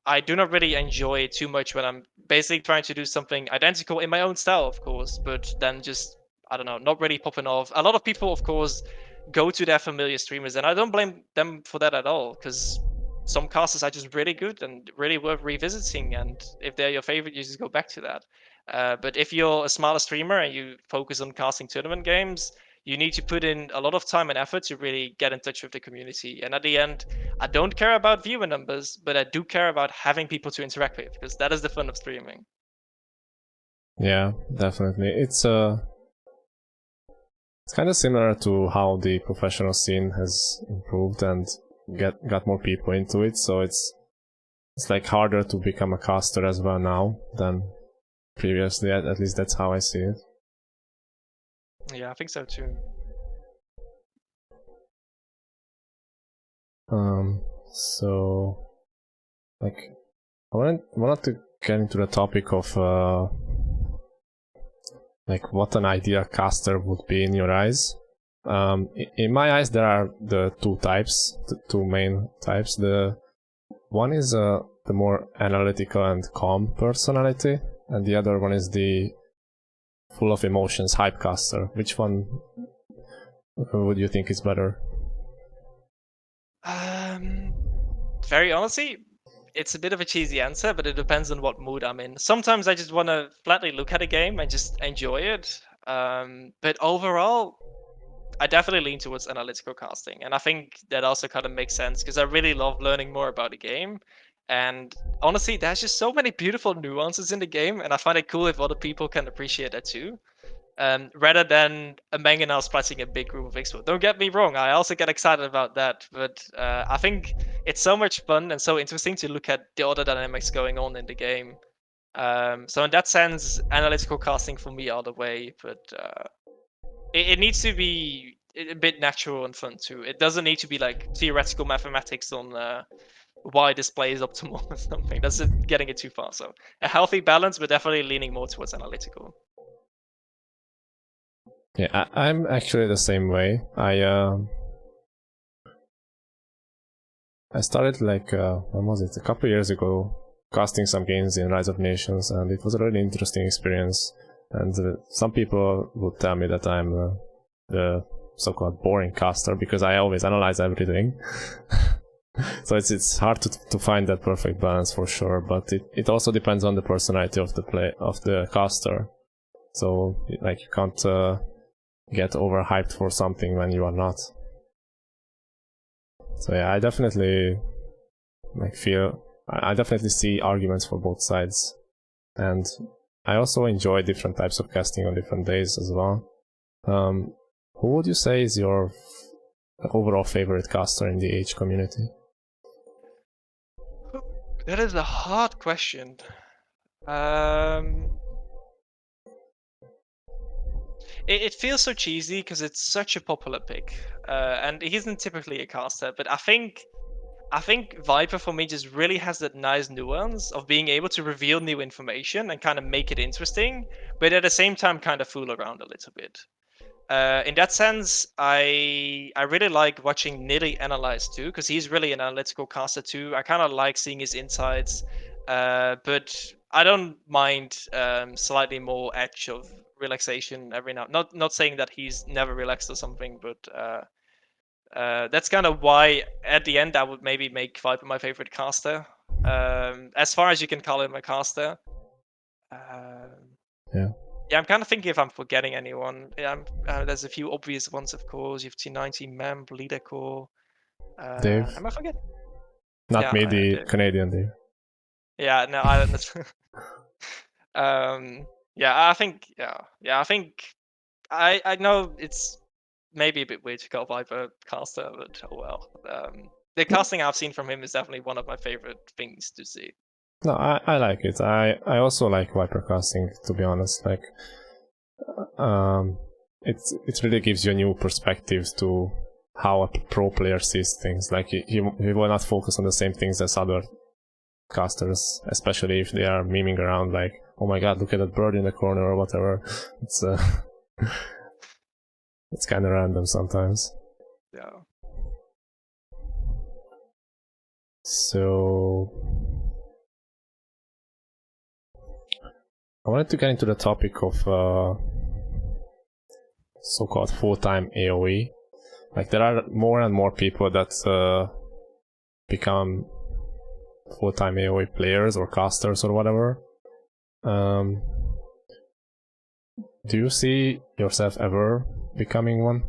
[SPEAKER 2] I do not really enjoy it too much when I'm basically trying to do something identical in my own style, of course, but then just, I don't know, not really popping off. A lot of people, of course, go to their familiar streamers, and I don't blame them for that at all, because some casters are just really good and really worth revisiting, and if they're your favorite, you just go back to that. But if you're a smaller streamer and you focus on casting tournament games, you need to put in a lot of time and effort to really get in touch with the community. And at the end, I don't care about viewer numbers, but I do care about having people to interact with, because that is the fun of streaming.
[SPEAKER 1] Yeah, definitely. It's kind of similar to how the professional scene has improved and got more people into it. So it's like harder to become a caster as well now than previously. At least that's how I see it.
[SPEAKER 2] Yeah, I think so too.
[SPEAKER 1] So like I wanted to get into the topic of like what an ideal caster would be in your eyes. In my eyes, there are the two main types. The one is the more analytical and calm personality, and the other one is the full of emotions hype caster. Which one would you think is better?
[SPEAKER 2] Very honestly, it's a bit of a cheesy answer, but it depends on what mood I'm in. Sometimes I just want to flatly look at a game and just enjoy it. But overall, I definitely lean towards analytical casting, and I think that also kind of makes sense because I really love learning more about the game. And honestly, there's just so many beautiful nuances in the game, and I find it cool if other people can appreciate that too. Rather than a mangonel splatting a big group of expo. Don't get me wrong, I also get excited about that, but I think it's so much fun and so interesting to look at the other dynamics going on in the game. So in that sense, analytical casting for me all the way, but it needs to be a bit natural and fun too. It doesn't need to be like theoretical mathematics on why display is optimal or something. That's getting it too far. So a healthy balance, but definitely leaning more towards analytical.
[SPEAKER 1] Yeah, I'm actually the same way. I started like when was it? A couple of years ago, casting some games in Rise of Nations, and it was a really interesting experience. And some people would tell me that I'm the so-called boring caster because I always analyze everything. So it's hard to find that perfect balance for sure, but it also depends on the personality of the caster. So like you can't get overhyped for something when you are not. So yeah, I definitely I definitely see arguments for both sides, and I also enjoy different types of casting on different days as well. Who would you say is your overall favorite caster in the H community?
[SPEAKER 2] That is a hard question. It feels so cheesy because it's such a popular pick, and he isn't typically a caster. But I think Viper for me just really has that nice nuance of being able to reveal new information and kind of make it interesting, but at the same time kind of fool around a little bit. In that sense, I really like watching Niddy analyze too, because he's really an analytical caster too. I kind of like seeing his insights, but I don't mind slightly more edge of relaxation every now. Not saying that he's never relaxed or something, but that's kind of why at the end I would maybe make Viper my favorite caster. As far as you can call him a caster.
[SPEAKER 1] Yeah,
[SPEAKER 2] Yeah, I'm kind of thinking if I'm forgetting anyone. Yeah, there's a few obvious ones, of course. You've T90, Mem, Leader Core.
[SPEAKER 1] Dave,
[SPEAKER 2] Am I forgetting?
[SPEAKER 1] not
[SPEAKER 2] Yeah,
[SPEAKER 1] me, the
[SPEAKER 2] Dave.
[SPEAKER 1] Canadian Dave.
[SPEAKER 2] Yeah, no, I don't. Yeah, I think. Yeah, I think. I know it's maybe a bit weird to call Viper caster, but oh well. The casting I've seen from him is definitely one of my favorite things to see.
[SPEAKER 1] No, I like it. I also like Viper casting, to be honest. Like, um, it really gives you a new perspective to how a pro player sees things. Like he will not focus on the same things as other casters, especially if they are memeing around like, oh my god, look at that bird in the corner or whatever. It's it's kind of random sometimes.
[SPEAKER 2] Yeah.
[SPEAKER 1] So I wanted to get into the topic of so-called full-time AoE. Like there are more and more people that become full-time AoE players or casters or whatever. do you see yourself ever becoming one?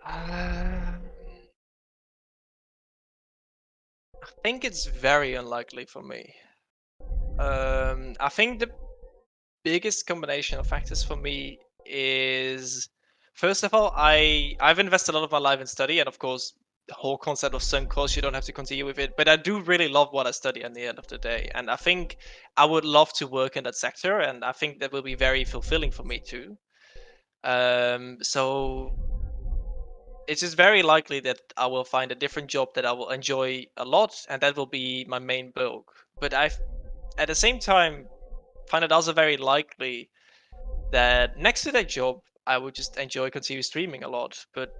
[SPEAKER 2] I think it's very unlikely for me. I think the biggest combination of factors for me is, first of all, I've invested a lot of my life in study, and of course the whole concept of sunk cost, you don't have to continue with it, but I do really love what I study at the end of the day, and I think I would love to work in that sector, and I think that will be very fulfilling for me too. So it's just very likely that I will find a different job that I will enjoy a lot, and that will be my main bulk. But at the same time, find it also very likely that next to that job, I would just enjoy continue streaming a lot. But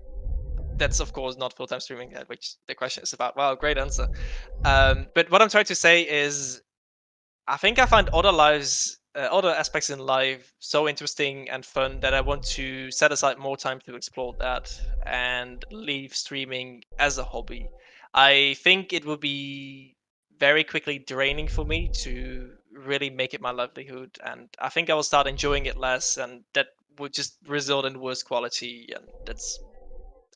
[SPEAKER 2] that's of course not full time streaming, which the question is about. Wow, great answer. But what I'm trying to say is, I think I find other aspects in life so interesting and fun that I want to set aside more time to explore that and leave streaming as a hobby. I think it would be very quickly draining for me to really make it my livelihood, and I think I will start enjoying it less, and that would just result in worse quality, and that's,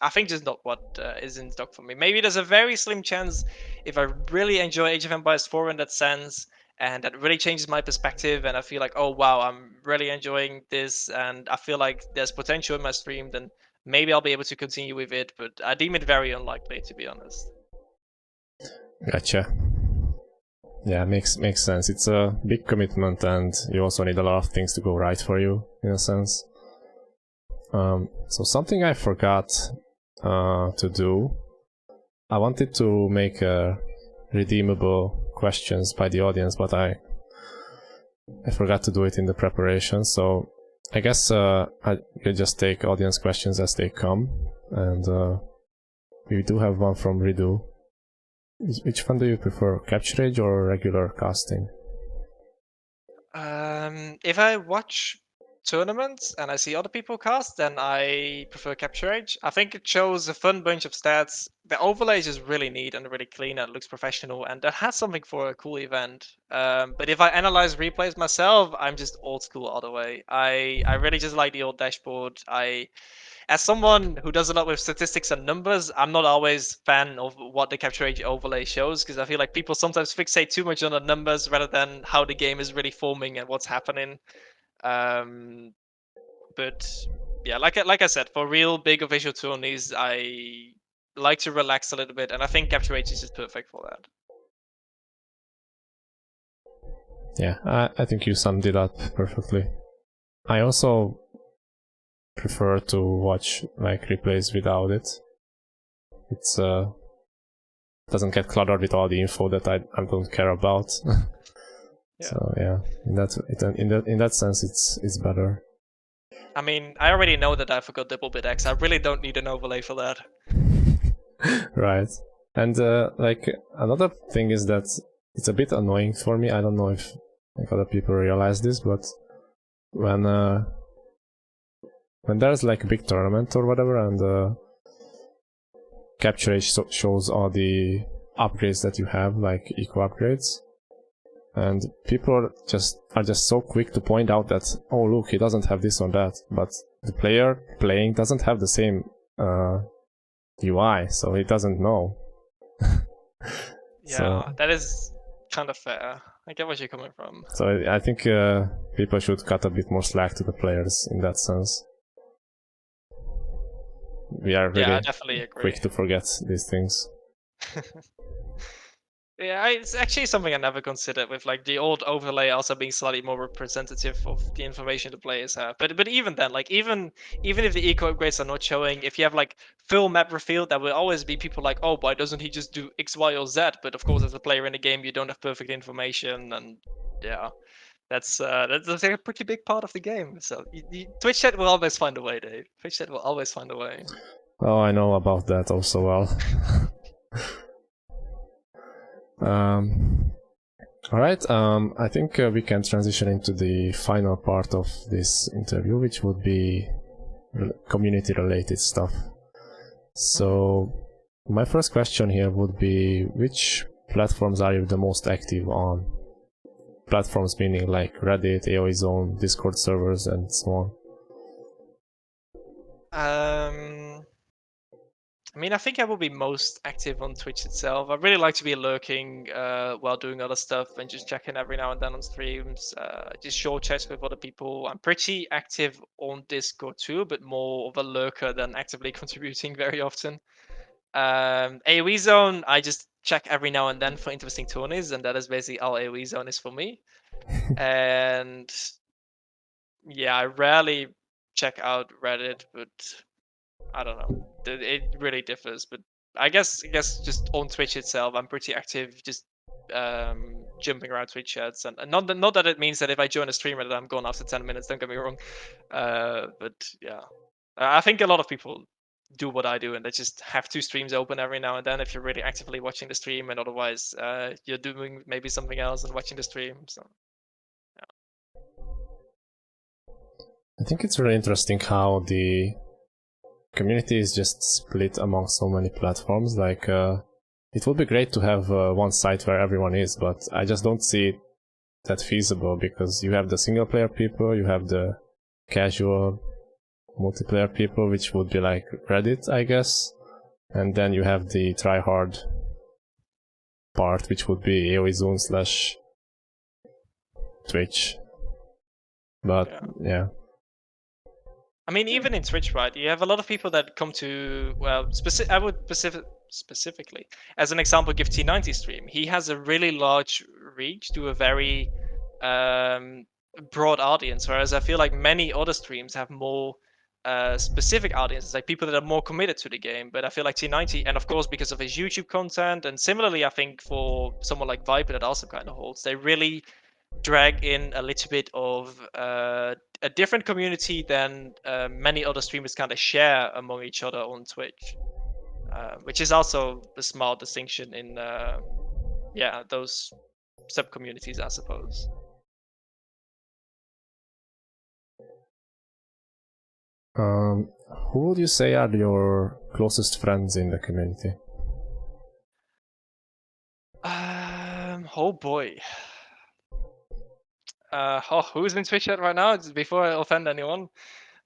[SPEAKER 2] I think, just not what is in stock for me. Maybe there's a very slim chance if I really enjoy Age of Empires 4 in that sense, and that really changes my perspective, and I feel like, oh wow, I'm really enjoying this, and I feel like there's potential in my stream, then maybe I'll be able to continue with it. But I deem it very unlikely, to be honest.
[SPEAKER 1] Gotcha. Yeah, makes sense. It's a big commitment, and you also need a lot of things to go right for you, in a sense. So something I forgot to do. I wanted to make redeemable questions by the audience, but I forgot to do it in the preparation. So I guess I could just take audience questions as they come, and we do have one from Ridu. Which one do you prefer, Capture Age or regular casting?
[SPEAKER 2] If I watch tournaments and I see other people cast, then I prefer Capture Age. I think it shows a fun bunch of stats. The overlays is really neat and really clean and it looks professional, and that has something for a cool event. But if I analyze replays myself, I'm just old school all the way. I really just like the old dashboard. As someone who does a lot with statistics and numbers, I'm not always fan of what the capture age overlay shows, because I feel like people sometimes fixate too much on the numbers rather than how the game is really forming and what's happening. Um, but yeah, like I said, for real big official tourneys, I like to relax a little bit, and I think capture age is just perfect for that.
[SPEAKER 1] Yeah, I think you summed it up perfectly. I also prefer to watch like replays without it. It's doesn't get cluttered with all the info that I don't care about.
[SPEAKER 2] Yeah.
[SPEAKER 1] So yeah, in that sense, it's better.
[SPEAKER 2] I mean, I already know that I forgot double bit X. I really don't need an overlay for that.
[SPEAKER 1] Right. And like another thing is that it's a bit annoying for me. I don't know if other people realize this, but when there's like a big tournament or whatever, and Capture Age shows all the upgrades that you have, like eco upgrades, and people are just so quick to point out that, oh look, he doesn't have this or that, but the player playing doesn't have the same UI, so he doesn't know.
[SPEAKER 2] Yeah,
[SPEAKER 1] So,
[SPEAKER 2] that is kind of fair. I get where you're coming from.
[SPEAKER 1] so I think people should cut a bit more slack to the players in that sense. We are
[SPEAKER 2] Yeah, I
[SPEAKER 1] really
[SPEAKER 2] definitely agree.
[SPEAKER 1] quick to forget these things.
[SPEAKER 2] Yeah, it's actually something I never considered, with like the old overlay also being slightly more representative of the information the players have. But even then, like even if the eco upgrades are not showing, if you have like full map reveal, there will always be people like, oh, why doesn't he just do X, Y, or Z? But of course, as a player in the game, you don't have perfect information, and yeah, that's like a pretty big part of the game. So Twitch chat will always find a way, Dave. Twitch chat will always find a way.
[SPEAKER 1] Oh, I know about that also well. Alright, I think we can transition into the final part of this interview, which would be community related stuff. So, my first question here would be, which platforms are you the most active on? platforms, meaning like Reddit, AOE Zone, Discord servers, and so on?
[SPEAKER 2] I mean, I think I will be most active on Twitch itself. I really like to be lurking while doing other stuff and just checking every now and then on streams, just short chats with other people. I'm pretty active on Discord too, but more of a lurker than actively contributing very often. AoE Zone, I just check every now and then for interesting tourneys, and that is basically all AoE Zone is for me. And yeah, I rarely check out Reddit, but I don't know. It really differs, but I guess just on Twitch itself, I'm pretty active, just jumping around Twitch chats, and not that it means that if I join a streamer that I'm gone after 10 minutes. Don't get me wrong, but yeah, I think a lot of people do what I do, and they just have two streams open every now and then if you're really actively watching the stream, and otherwise you're doing maybe something else and watching the stream. So
[SPEAKER 1] I think it's really interesting how the community is just split among so many platforms. Like, it would be great to have one site where everyone is, but I just don't see it that feasible, because you have the single player people, you have the casual multiplayer people, which would be like Reddit, I guess, and then you have the tryhard part, which would be AoE Zone slash Twitch. But yeah.
[SPEAKER 2] I mean, even in Twitch, right? You have a lot of people that come to, well, I would specifically, as an example, give T90 stream. He has a really large reach to a very broad audience, whereas I feel like many other streams have more specific audiences, like people that are more committed to the game. But I feel like T90, and of course because of his YouTube content, and similarly, I think for someone like Viper that also kind of holds, they really drag in a little bit of a different community than many other streamers kind of share among each other on Twitch, which is also a small distinction in those sub communities, I suppose.
[SPEAKER 1] Who would you say are your closest friends in the community?
[SPEAKER 2] Oh boy. Who's in Twitch chat right now? Just before I offend anyone.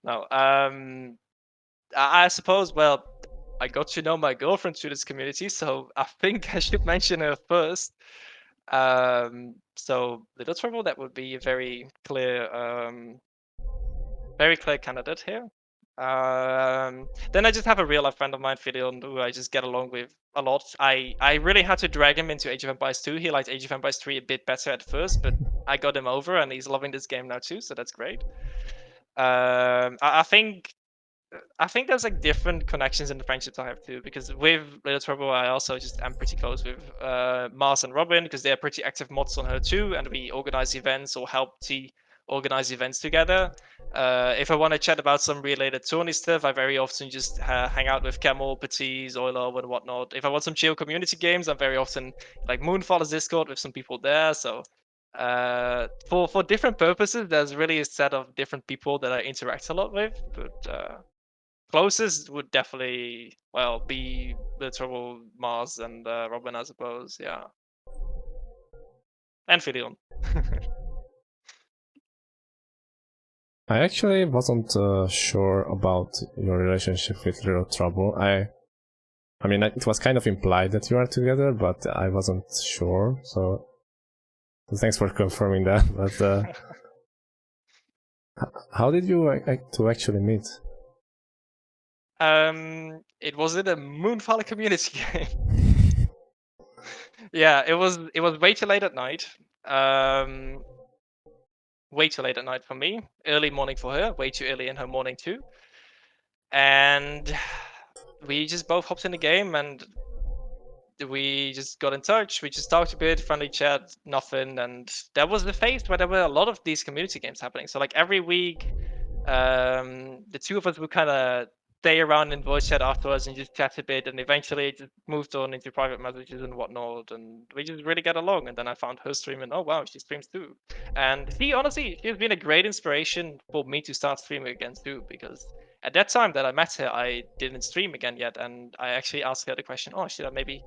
[SPEAKER 2] No. I suppose. Well, I got to know my girlfriend through this community, so I think I should mention her first. So Little Trouble, that would be a very clear candidate here. Then I just have a real life friend of mine, Filion, who I just get along with a lot. I really had to drag him into Age of Empires 2. He liked Age of Empires 3 a bit better at first, but I got him over, and he's loving this game now too, so that's great. I think there's like different connections in the friendships I have too, because with Little Trouble, I also just am pretty close with Mars and Robin, because they're pretty active mods on her too, and we organize events or help to organize events together. If I want to chat about some related Tony stuff, I very often just hang out with Camel, Patisse, Oilo, and whatnot. If I want some chill community games, I'm very often like Moonfaller's Discord with some people there. So for different purposes, there's really a set of different people that I interact a lot with, but closest would definitely, well, be Literal Mars and Robin, I suppose. Yeah, and Filion.
[SPEAKER 1] I actually wasn't sure about your relationship with Little Trouble. I mean, it was kind of implied that you are together, but I wasn't sure. So thanks for confirming that. But how did you to actually meet?
[SPEAKER 2] It was in a Moonfall community game. Yeah, it was way too late at night. Way too late at night for me. Early morning for her. Way too early in her morning too. And we just both hopped in the game, and we just got in touch. We just talked a bit, friendly chat, nothing. And that was the phase where there were a lot of these community games happening. So like every week, the two of us would kind of stay around in voice chat afterwards and just chat a bit. And eventually it just moved on into private messages and whatnot. And we just really get along. And then I found her stream, and oh wow, she streams too. And she's been a great inspiration for me to start streaming again too, because at that time that I met her, I didn't stream again yet, and I actually asked her the question, oh, should I maybe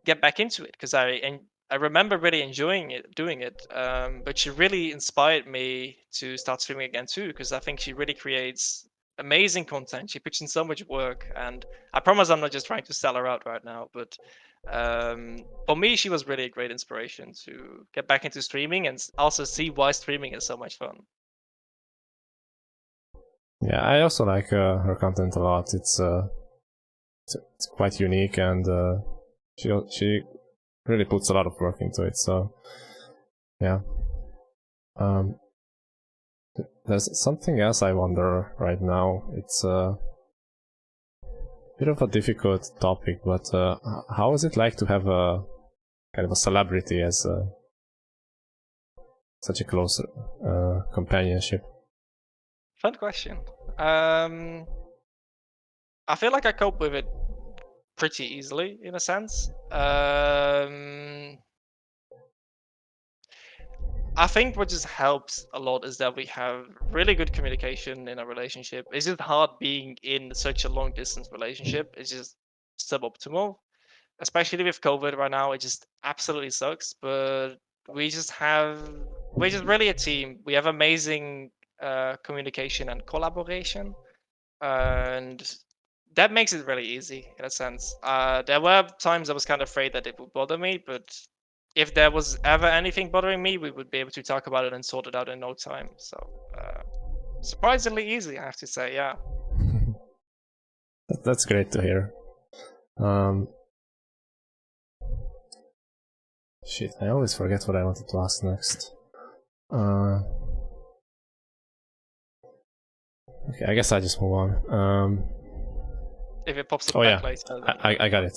[SPEAKER 2] get back into it, because I remember really enjoying doing it. But she really inspired me to start streaming again too, because I think she really creates amazing content. She puts in so much work, and I promise I'm not just trying to sell her out right now. But for me, she was really a great inspiration to get back into streaming and also see why streaming is so much fun.
[SPEAKER 1] Yeah, I also like her content a lot. It's quite unique, and she really puts a lot of work into it. So yeah. There's something else I wonder right now. It's a bit of a difficult topic, but how is it like to have a kind of a celebrity as such a close companionship?
[SPEAKER 2] Fun question. I feel like I cope with it pretty easily in a sense. I think what just helps a lot is that we have really good communication in a relationship. It's just hard being in such a long distance relationship. It's just suboptimal, especially with COVID right now. It just absolutely sucks. But we just have, we're just really a team. We have amazing communication and collaboration, and that makes it really easy in a sense. There were times I was kind of afraid that it would bother me, but if there was ever anything bothering me, we would be able to talk about it and sort it out in no time. So surprisingly easy, I have to say. Yeah.
[SPEAKER 1] That's great to hear. Um, Shit, I always forget what I wanted to ask next. Okay, I guess I just move on.
[SPEAKER 2] If it pops up
[SPEAKER 1] Oh
[SPEAKER 2] back
[SPEAKER 1] yeah,
[SPEAKER 2] later, then
[SPEAKER 1] I got it.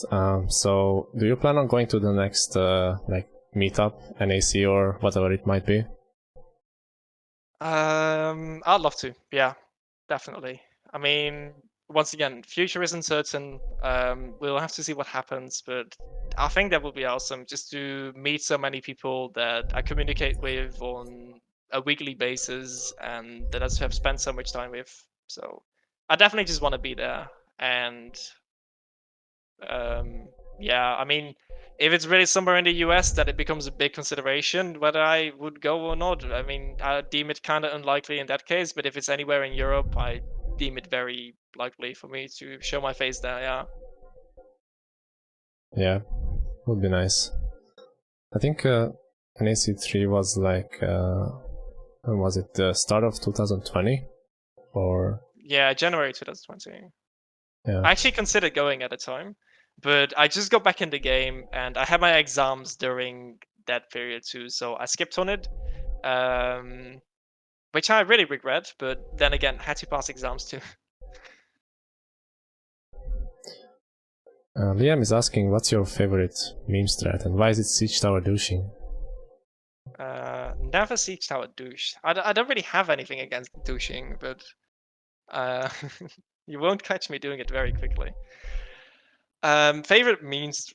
[SPEAKER 1] So do you plan on going to the next like meetup, NAC or whatever it might be?
[SPEAKER 2] I'd love to. Yeah, definitely. I mean, once again, future isn't certain. We'll have to see what happens, but I think that would be awesome just to meet so many people that I communicate with on a weekly basis and that I have spent so much time with. So I definitely just want to be there. And yeah, I mean, if it's really somewhere in the US that it becomes a big consideration whether I would go or not. I mean, I deem it kind of unlikely in that case, but if it's anywhere in Europe, I deem it very likely for me to show my face there. Yeah.
[SPEAKER 1] Yeah, would be nice. I think NAC3 was like when was it? The start of 2020 or
[SPEAKER 2] Yeah, January 2020.
[SPEAKER 1] yeah.
[SPEAKER 2] I actually considered going at the time, but I just got back in the game and I had my exams during that period too, so I skipped on it. Um, which I really regret, but then again, had to pass exams too.
[SPEAKER 1] Liam is asking, what's your favorite meme strat and why is it Siege Tower douching?
[SPEAKER 2] Never Siege Tower douche. I don't really have anything against douching, but uh, you won't catch me doing it very quickly. Favorite means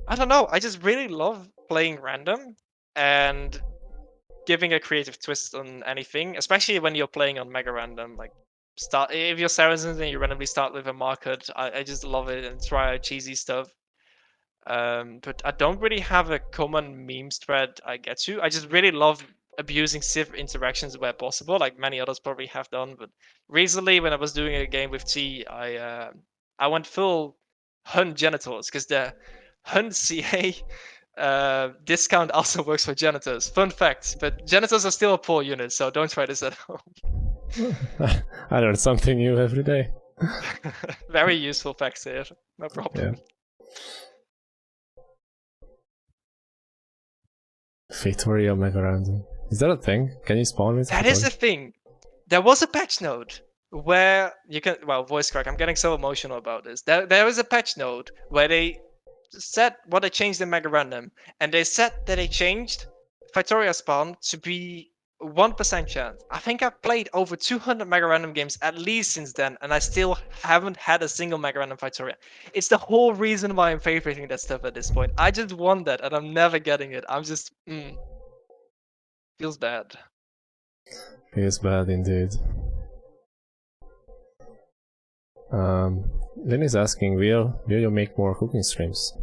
[SPEAKER 2] I don't know. I just really love playing random and giving a creative twist on anything, especially when you're playing on mega random. Like start if you're Saracens and you randomly start with a market, I just love it and try out cheesy stuff. But I don't really have a common meme thread I get to. I just really love abusing Civ interactions where possible, like many others probably have done. But recently, when I was doing a game with T, I went full Hun genitals because the Hun CA discount also works for janitors. Fun fact, but janitors are still a poor unit, so don't try this at home.
[SPEAKER 1] I learn something new every day.
[SPEAKER 2] Very useful facts here, no problem.
[SPEAKER 1] Yeah. Fatoria Mega Random. Is that a thing? Can you spawn with
[SPEAKER 2] That is
[SPEAKER 1] Fatoria?
[SPEAKER 2] the thing. There was a patch note where you can, well, voice crack. I'm getting so emotional about this. There is a patch note where they said what they changed in Mega Random, and they said that they changed Fitoria spawn to be 1% chance. I think I've played over 200 Mega Random games at least since then, and I still haven't had a single Mega Random Fitoria. It's the whole reason why I'm favoriting that stuff at this point. I just want that, and I'm never getting it. I'm just, feels bad.
[SPEAKER 1] Feels bad indeed. Lynn is asking, will you make more cooking streams?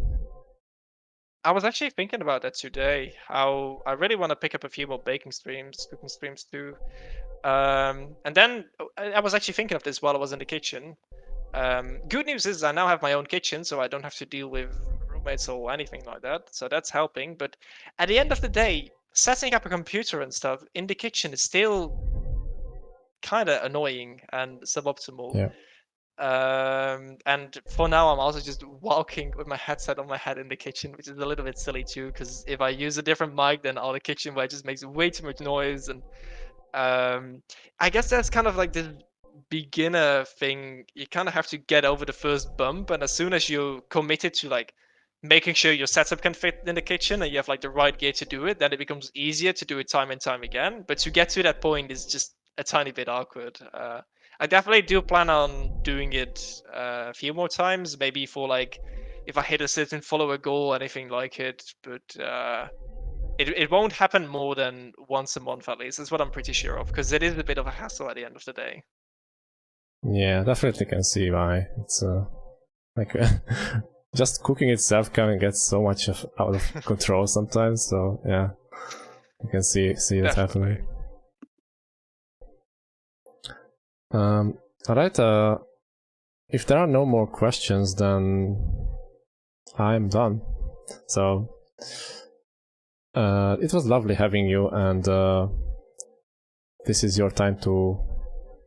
[SPEAKER 2] I was actually thinking about that today. How I really want to pick up a few more baking streams, cooking streams too. And then I was actually thinking of this while I was in the kitchen. Good news is I now have my own kitchen, so I don't have to deal with roommates or anything like that. So that's helping. But at the end of the day, setting up a computer and stuff in the kitchen is still kind of annoying and suboptimal.
[SPEAKER 1] Yeah.
[SPEAKER 2] And for now, I'm also just walking with my headset on my head in the kitchen, which is a little bit silly too. Because if I use a different mic, then all the kitchenware just makes way too much noise, and I guess that's kind of like this beginner thing. You kind of have to get over the first bump, and as soon as you're committed to like making sure your setup can fit in the kitchen and you have like the right gear to do it, then it becomes easier to do it time and time again. But to get to that point is just a tiny bit awkward. I definitely do plan on doing it a few more times, maybe for like if I hit a certain follower goal or anything like it. But it won't happen more than once a month at least. That's what I'm pretty sure of, because it is a bit of a hassle at the end of the day.
[SPEAKER 1] Yeah, definitely can see why. It's like just cooking itself can get so much out of control sometimes. So yeah, you can see that happening.
[SPEAKER 2] Definitely.
[SPEAKER 1] All right. If there are no more questions, then I'm done. So it was lovely having you, and this is your time to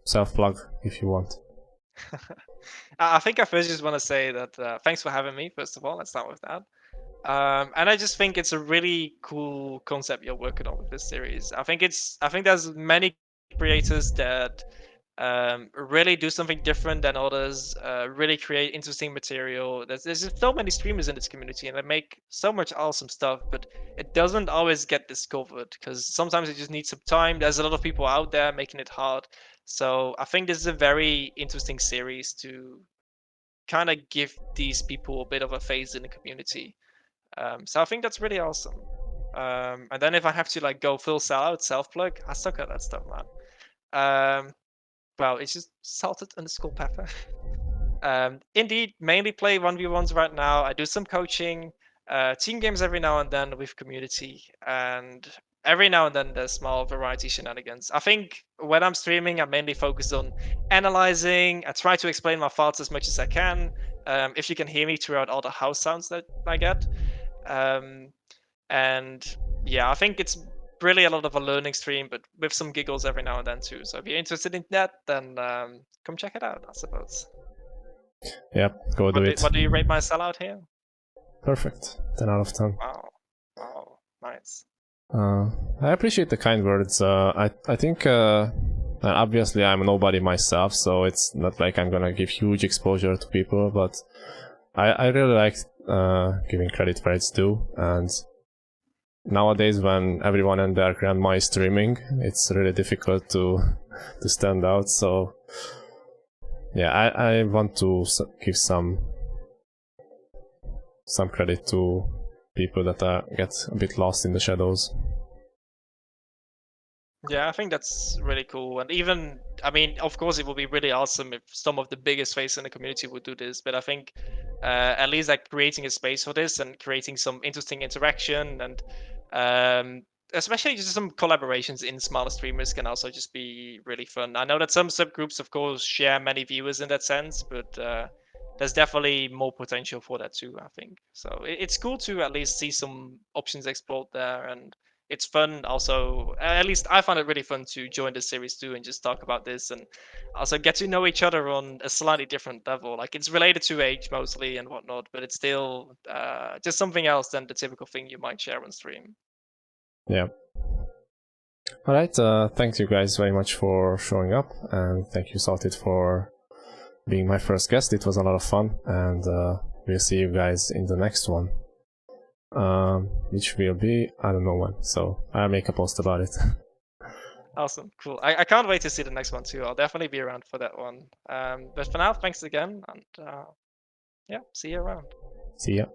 [SPEAKER 1] self-plug if you want.
[SPEAKER 2] I think I first just want to say that thanks for having me. First of all, let's start with that. And I just think it's a really cool concept you're working on with this series. I think there's many creators that really do something different than others. Really create interesting material. There's just so many streamers in this community, and they make so much awesome stuff. But it doesn't always get discovered because sometimes it just needs some time. There's a lot of people out there making it hard. So I think this is a very interesting series to kind of give these people a bit of a face in the community. So I think that's really awesome. And then if I have to like go full sellout, self plug, I suck at that stuff, man. Well, it's just salted_pepper. Indeed, mainly play 1v1s right now. I do some coaching, team games every now and then with community, and every now and then there's small variety shenanigans. I think when I'm streaming, I'm mainly focused on analyzing. I try to explain my thoughts as much as I can. If you can hear me throughout all the house sounds that I get. Um, and yeah, I think it's really a lot of a learning stream, but with some giggles every now and then too. So if you're interested in that, then come check it out, I suppose.
[SPEAKER 1] Yep, go do it.
[SPEAKER 2] What do you rate my sellout here?
[SPEAKER 1] Perfect. 10 out of 10.
[SPEAKER 2] Wow, nice.
[SPEAKER 1] I appreciate the kind words. I think obviously I'm nobody myself, so it's not like I'm gonna give huge exposure to people, but I really like giving credit where it's due, and nowadays when everyone and their grandma is streaming, it's really difficult to stand out. So yeah, I want to give some credit to people that get a bit lost in the shadows.
[SPEAKER 2] Yeah, I think that's really cool. And even, I mean, of course, it would be really awesome if some of the biggest faces in the community would do this. But I think at least like creating a space for this and creating some interesting interaction and especially just some collaborations in smaller streamers can also just be really fun. I know that some subgroups, of course, share many viewers in that sense, but there's definitely more potential for that too, I think. So it's cool to at least see some options explored there, and it's fun also. At least I found it really fun to join the series too and just talk about this and also get to know each other on a slightly different level. Like it's related to age mostly and whatnot, but it's still just something else than the typical thing you might share on stream.
[SPEAKER 1] Yeah. All right. Thanks you guys very much for showing up, and thank you Salted for being my first guest. It was a lot of fun, and we'll see you guys in the next one. Which will be, I don't know when, so I'll make a post about it.
[SPEAKER 2] Awesome, cool. I can't wait to see the next one too. I'll definitely be around for that one. But for now, thanks again, and yeah, see you around.
[SPEAKER 1] See ya.